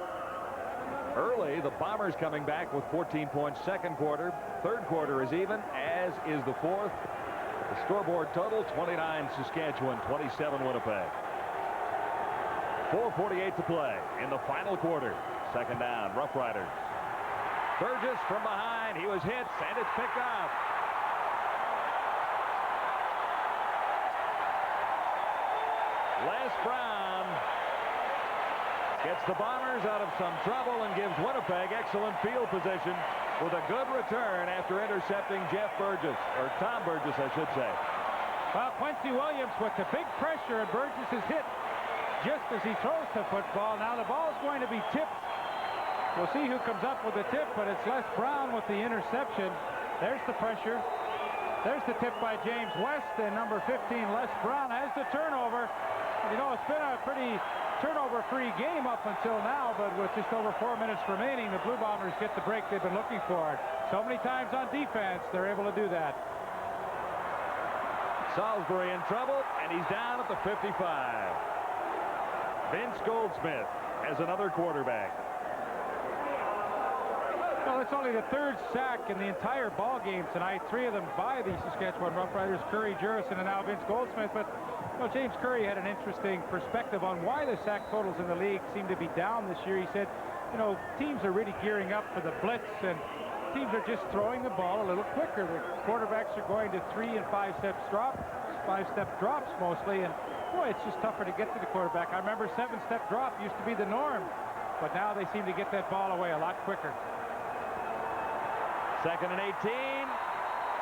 Early, the Bombers coming back with 14 points second quarter. Third quarter is even, as is the fourth. The scoreboard total, 29 Saskatchewan, 27 Winnipeg. 4:48 to play in the final quarter. Second down, Rough Riders. Burgess from behind. He was hit, and it's picked off. Les Brown gets the Bombers out of some trouble and gives Winnipeg excellent field position with a good return after intercepting Jeff Burgess, or Tom Burgess, I should say. Well, Quincy Williams with the big pressure, and Burgess is hit just as he throws the football. Now the ball's going to be tipped. We'll see who comes up with the tip, but it's Les Brown with the interception. There's the pressure. There's the tip by James West, and number 15, Les Brown, has the turnover. You know, it's been a pretty turnover-free game up until now, but with just over 4 minutes remaining, the Blue Bombers get the break they've been looking for. So many times on defense, they're able to do that. Salisbury in trouble, and he's down at the 55. Vince Goldsmith as another quarterback. Well, it's only the third sack in the entire ball game tonight. 3 of them by the Saskatchewan Roughriders, Curry, Jurison, and now Vince Goldsmith. But well, James Curry had an interesting perspective on why the sack totals in the league seem to be down this year. He said, you know, teams are really gearing up for the blitz, and teams are just throwing the ball a little quicker. The quarterbacks are going to 3- and 5-step drops mostly, and boy, it's just tougher to get to the quarterback. I remember 7-step drop used to be the norm, but now they seem to get that ball away a lot quicker. Second and 18.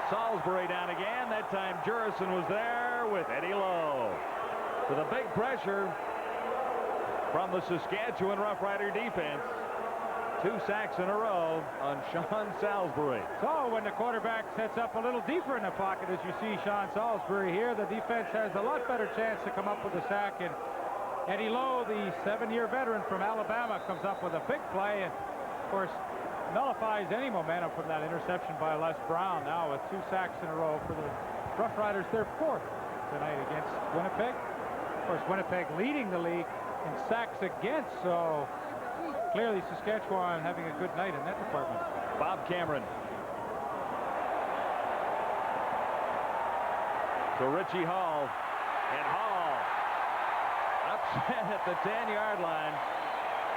Salisbury down again. That time Jurison was there with Eddie Lowe. To the big pressure from the Saskatchewan Roughrider defense. 2 sacks in a row on Sean Salisbury. So when the quarterback sets up a little deeper in the pocket, as you see Sean Salisbury here, the defense has a lot better chance to come up with a sack. And Eddie Lowe, the 7-year veteran from Alabama, comes up with a big play, and of course nullifies any momentum from that interception by Les Brown. Now with 2 sacks in a row for the Rough Riders, their 4th tonight against Winnipeg. Of course, Winnipeg leading the league in sacks against, so clearly Saskatchewan having a good night in that department. Bob Cameron. To Richie Hall, and Hall upset at the 10-yard line.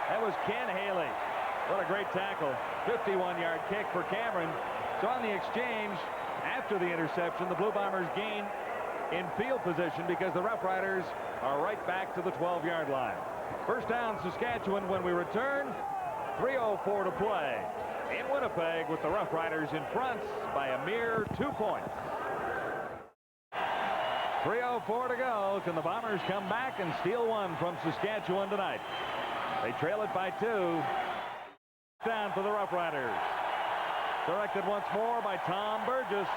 That was Ken Haley. What a great tackle. 51-yard kick for Cameron. So on the exchange, after the interception, the Blue Bombers gain in field position because the Rough Riders are right back to the 12-yard line. First down, Saskatchewan when we return. 3:04 to play in Winnipeg with the Rough Riders in front by a mere 2 points. 3:04 to go. Can the Bombers come back and steal one from Saskatchewan tonight? They trail it by 2. Down for the Rough Riders. Directed once more by Tom Burgess.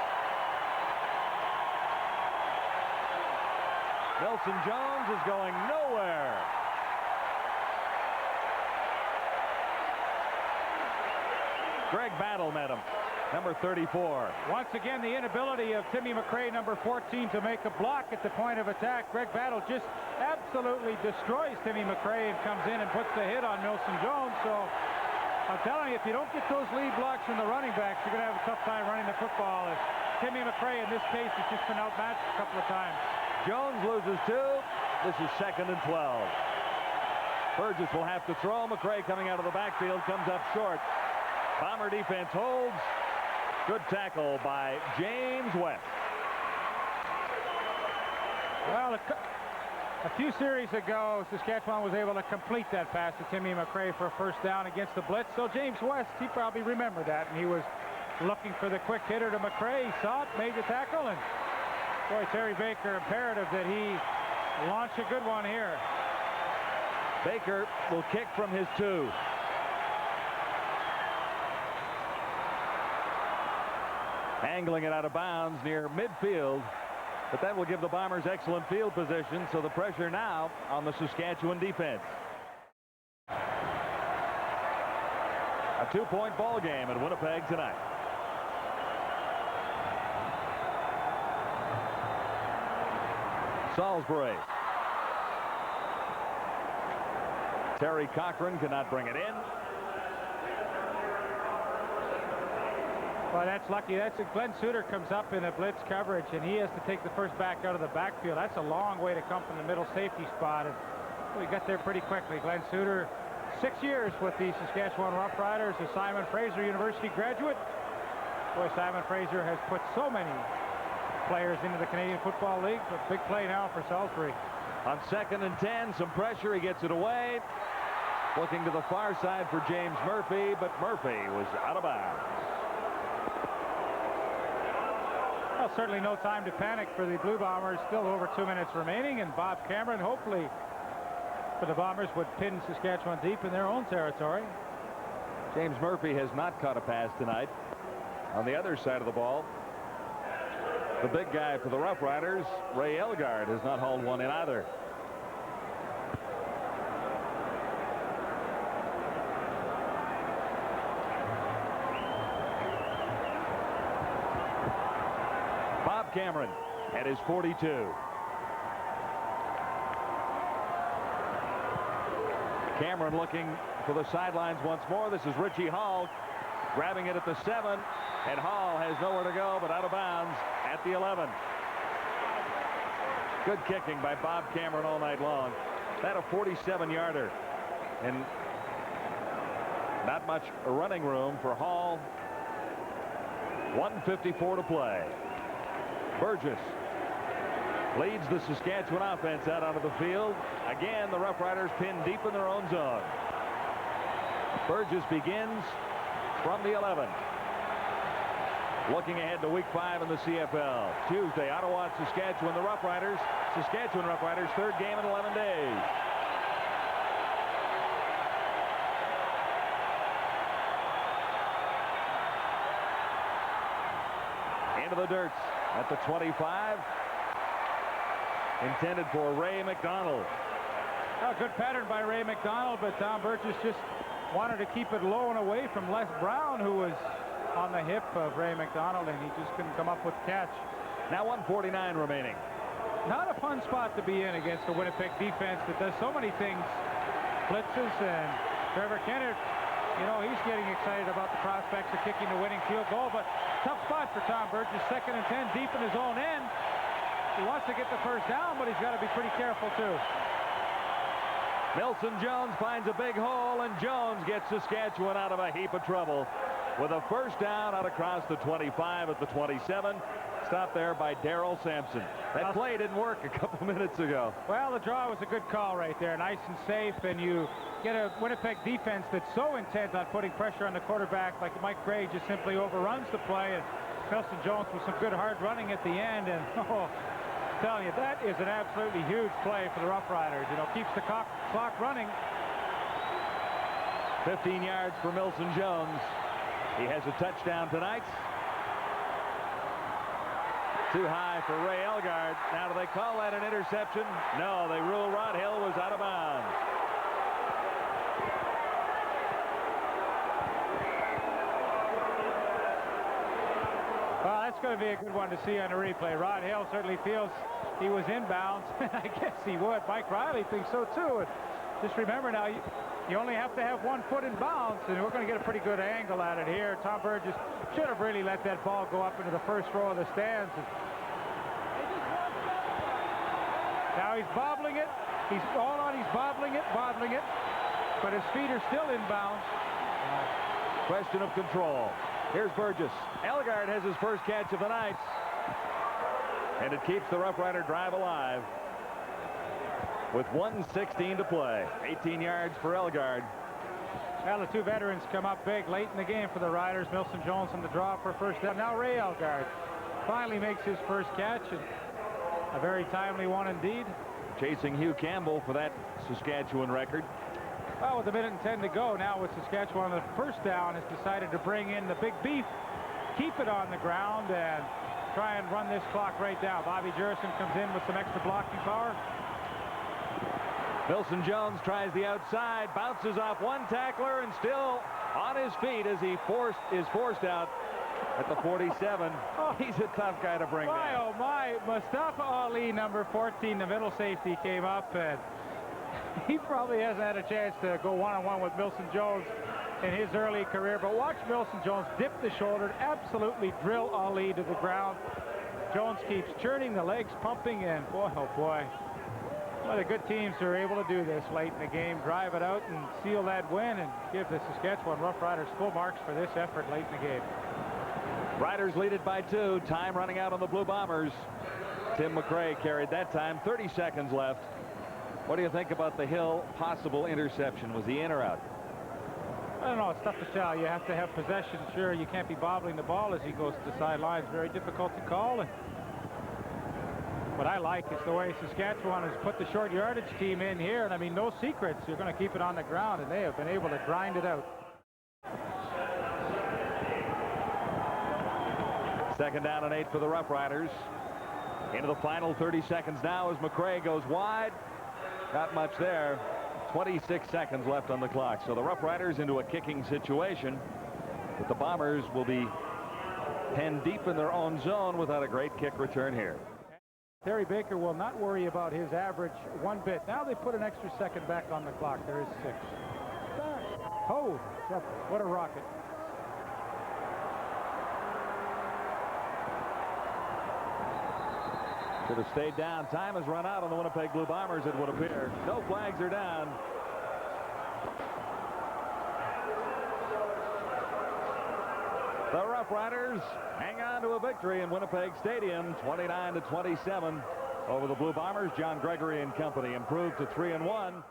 Nelson Jones is going nowhere. Greg Battle met him, number 34. Once again, the inability of Timmy McRae, number 14, to make a block at the point of attack. Greg Battle just absolutely destroys Timmy McRae and comes in and puts the hit on Nelson Jones. So I'm telling you, if you don't get those lead blocks from the running backs, you're going to have a tough time running the football. Timmy McRae, in this case, has just been outmatched a couple of times. Jones loses 2. This is 2nd and 12. Burgess will have to throw. McRae coming out of the backfield comes up short. Bomber defense holds. Good tackle by James West. Well, a few series ago, Saskatchewan was able to complete that pass to Timmy McRae for a first down against the blitz. So James West, he probably remembered that, and he was looking for the quick hitter to McRae. He saw it, made the tackle, and boy, Terry Baker, imperative that he launch a good one here. Baker will kick from his 2. Angling it out of bounds near midfield, but that will give the Bombers excellent field position, so the pressure now on the Saskatchewan defense. A 2-point ball game at Winnipeg tonight. Salisbury. Terry Cochran cannot bring it in. Well, that's lucky. That's Glenn Suter comes up in a blitz coverage, and he has to take the first back out of the backfield. That's a long way to come from the middle safety spot, and we got there pretty quickly. Glenn Suter, 6 years with the Saskatchewan Roughriders, a Simon Fraser University graduate. Boy, Simon Fraser has put so many players into the Canadian Football League. A big play now for Salisbury. On 2nd and 10, some pressure. He gets it away. Looking to the far side for James Murphy, but Murphy was out of bounds. Well, certainly no time to panic for the Blue Bombers. Still over 2 minutes remaining, and Bob Cameron, hopefully for the Bombers, would pin Saskatchewan deep in their own territory. James Murphy has not caught a pass tonight. On the other side of the ball, the big guy for the Roughriders, Ray Elgard, has not hauled one in either. Bob Cameron at his 42. Cameron looking for the sidelines once more. This is Richie Hall grabbing it at the 7, and Hall has nowhere to go but out of bounds at the 11. Good kicking by Bob Cameron all night long. That a 47-yarder, and not much running room for Hall. 1:54 to play. Burgess leads the Saskatchewan offense out onto the field. Again, the Roughriders pinned deep in their own zone. Burgess begins from the 11. Looking ahead to week 5 in the CFL. Tuesday, Ottawa, Saskatchewan, the Roughriders. Saskatchewan Roughriders, 3rd game in 11 days. Into the dirt at the 25. Intended for Ray McDonald. A good pattern by Ray McDonald, but Tom Burgess just wanted to keep it low and away from Les Brown, who was on the hip of Ray McDonald, and he just couldn't come up with the catch. Now 1:49 remaining. Not a fun spot to be in against the Winnipeg defense that does so many things. Blitzes, and Trevor Kennard, you know, he's getting excited about the prospects of kicking the winning field goal, but tough spot for Tom Burgess. 2nd and 10 deep in his own end. He wants to get the first down, but he's got to be pretty careful too. Milson Jones finds a big hole, and Jones gets Saskatchewan out of a heap of trouble with a first down out across the 25 at the 27. Stopped there by Darrell Sampson. That play didn't work a couple minutes ago. Well, the draw was a good call right there, nice and safe, and you get a Winnipeg defense that's so intent on putting pressure on the quarterback, like Mike Gray just simply overruns the play, and Milson Jones with some good hard running at the end, and I'm telling you, that is an absolutely huge play for the Roughriders. You know, keeps the clock running. 15 yards for Milson Jones. He has a touchdown tonight. Too high for Ray Elgard. Now, do they call that an interception? No, they rule Rod Hill was out of bounds. Well, that's going to be a good one to see on the replay. Rod Hill certainly feels he was inbounds. I guess he would. Mike Riley thinks so too. And just remember now, you only have to have 1 foot in bounds, and we're going to get a pretty good angle at it here. Tom Burgess should have really let that ball go up into the first row of the stands. Now he's bobbling it. He's all on. He's bobbling it. But his feet are still in bounds. Question of control. Here's Burgess. Elgard has his first catch of the night. And it keeps the Rough Rider drive alive with 1:16 to play. 18 yards for Elgard. Well, the two veterans come up big late in the game for the Riders. Milson Jones on the draw for first down. Now Ray Elgard finally makes his first catch, and a very timely one indeed. Chasing Hugh Campbell for that Saskatchewan record. Well, with a minute and 10 to go now with Saskatchewan, the first down has decided to bring in the big beef, keep it on the ground, and try and run this clock right down. Bobby Jurison comes in with some extra blocking power. Milson Jones tries the outside, bounces off one tackler, and still on his feet as he is forced out at the 47. Oh, he's a tough guy to bring down. Oh my, Mustafa Ali, number 14, the middle safety, came up, and he probably hasn't had a chance to go one-on-one with Milson Jones in his early career, but watch Milson Jones dip the shoulder, absolutely drill Ali to the ground. Jones keeps churning, the legs pumping, and boy, oh boy. Well, the good teams are able to do this late in the game, drive it out and seal that win, and give the Saskatchewan Roughriders full marks for this effort late in the game. Riders lead it by 2. Time running out on the Blue Bombers. Tim McRae carried that time. 30 seconds left. What do you think about the Hill possible interception? Was he in or out? I don't know. It's tough to tell. You have to have possession. Sure, you can't be bobbling the ball as he goes to the sidelines. Very difficult to call. What I like is the way Saskatchewan has put the short yardage team in here. And I mean, no secrets. You're going to keep it on the ground, and they have been able to grind it out. Second down and 8 for the Rough Riders. Into the final 30 seconds now as McRae goes wide. Not much there. 26 seconds left on the clock. So the Rough Riders into a kicking situation. But the Bombers will be penned deep in their own zone without a great kick return here. Terry Baker will not worry about his average one bit. Now they put an extra second back on the clock. There is 6. Oh, what a rocket. Should have stayed down. Time has run out on the Winnipeg Blue Bombers, it would appear. No flags are down. The Rough Riders hang on to a victory in Winnipeg Stadium, 29-27 over the Blue Bombers. John Gregory and company improved to 3-1.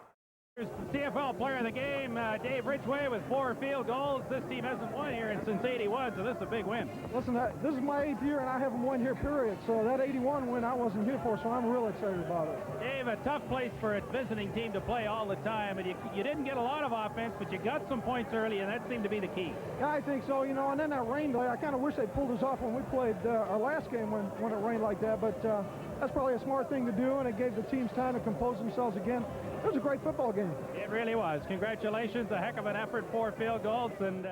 Here's the CFL player of the game, Dave Ridgway, with 4 field goals. This team hasn't won here since '81, so this is a big win. Listen, this is my 8th year, and I haven't won here, period. So that '81 win I wasn't here for, so I'm real excited about it. Dave, a tough place for a visiting team to play all the time, and you didn't get a lot of offense, but you got some points early, and that seemed to be the key. Yeah, I think so, you know, and then that rain delay, I kind of wish they pulled us off when we played our last game when it rained like that, but that's probably a smart thing to do, and it gave the teams time to compose themselves again. It was a great football game. It really was. Congratulations. A heck of an effort, 4 field goals. And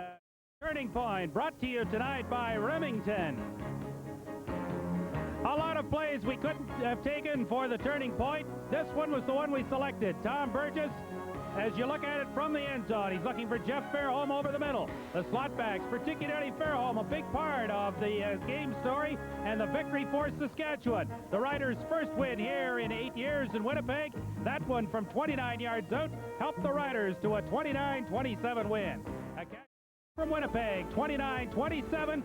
Turning Point brought to you tonight by Remington. A lot of plays we couldn't have taken for the Turning Point. This one was the one we selected. Tom Burgess, as you look at it from the end zone, he's looking for Jeff Fairholm over the middle. The slot backs, particularly Fairholm, a big part of the game story and the victory for Saskatchewan. The Riders' first win here in 8 years in Winnipeg. That one from 29 yards out helped the Riders to a 29-27 win. A catch from Winnipeg, 29-27.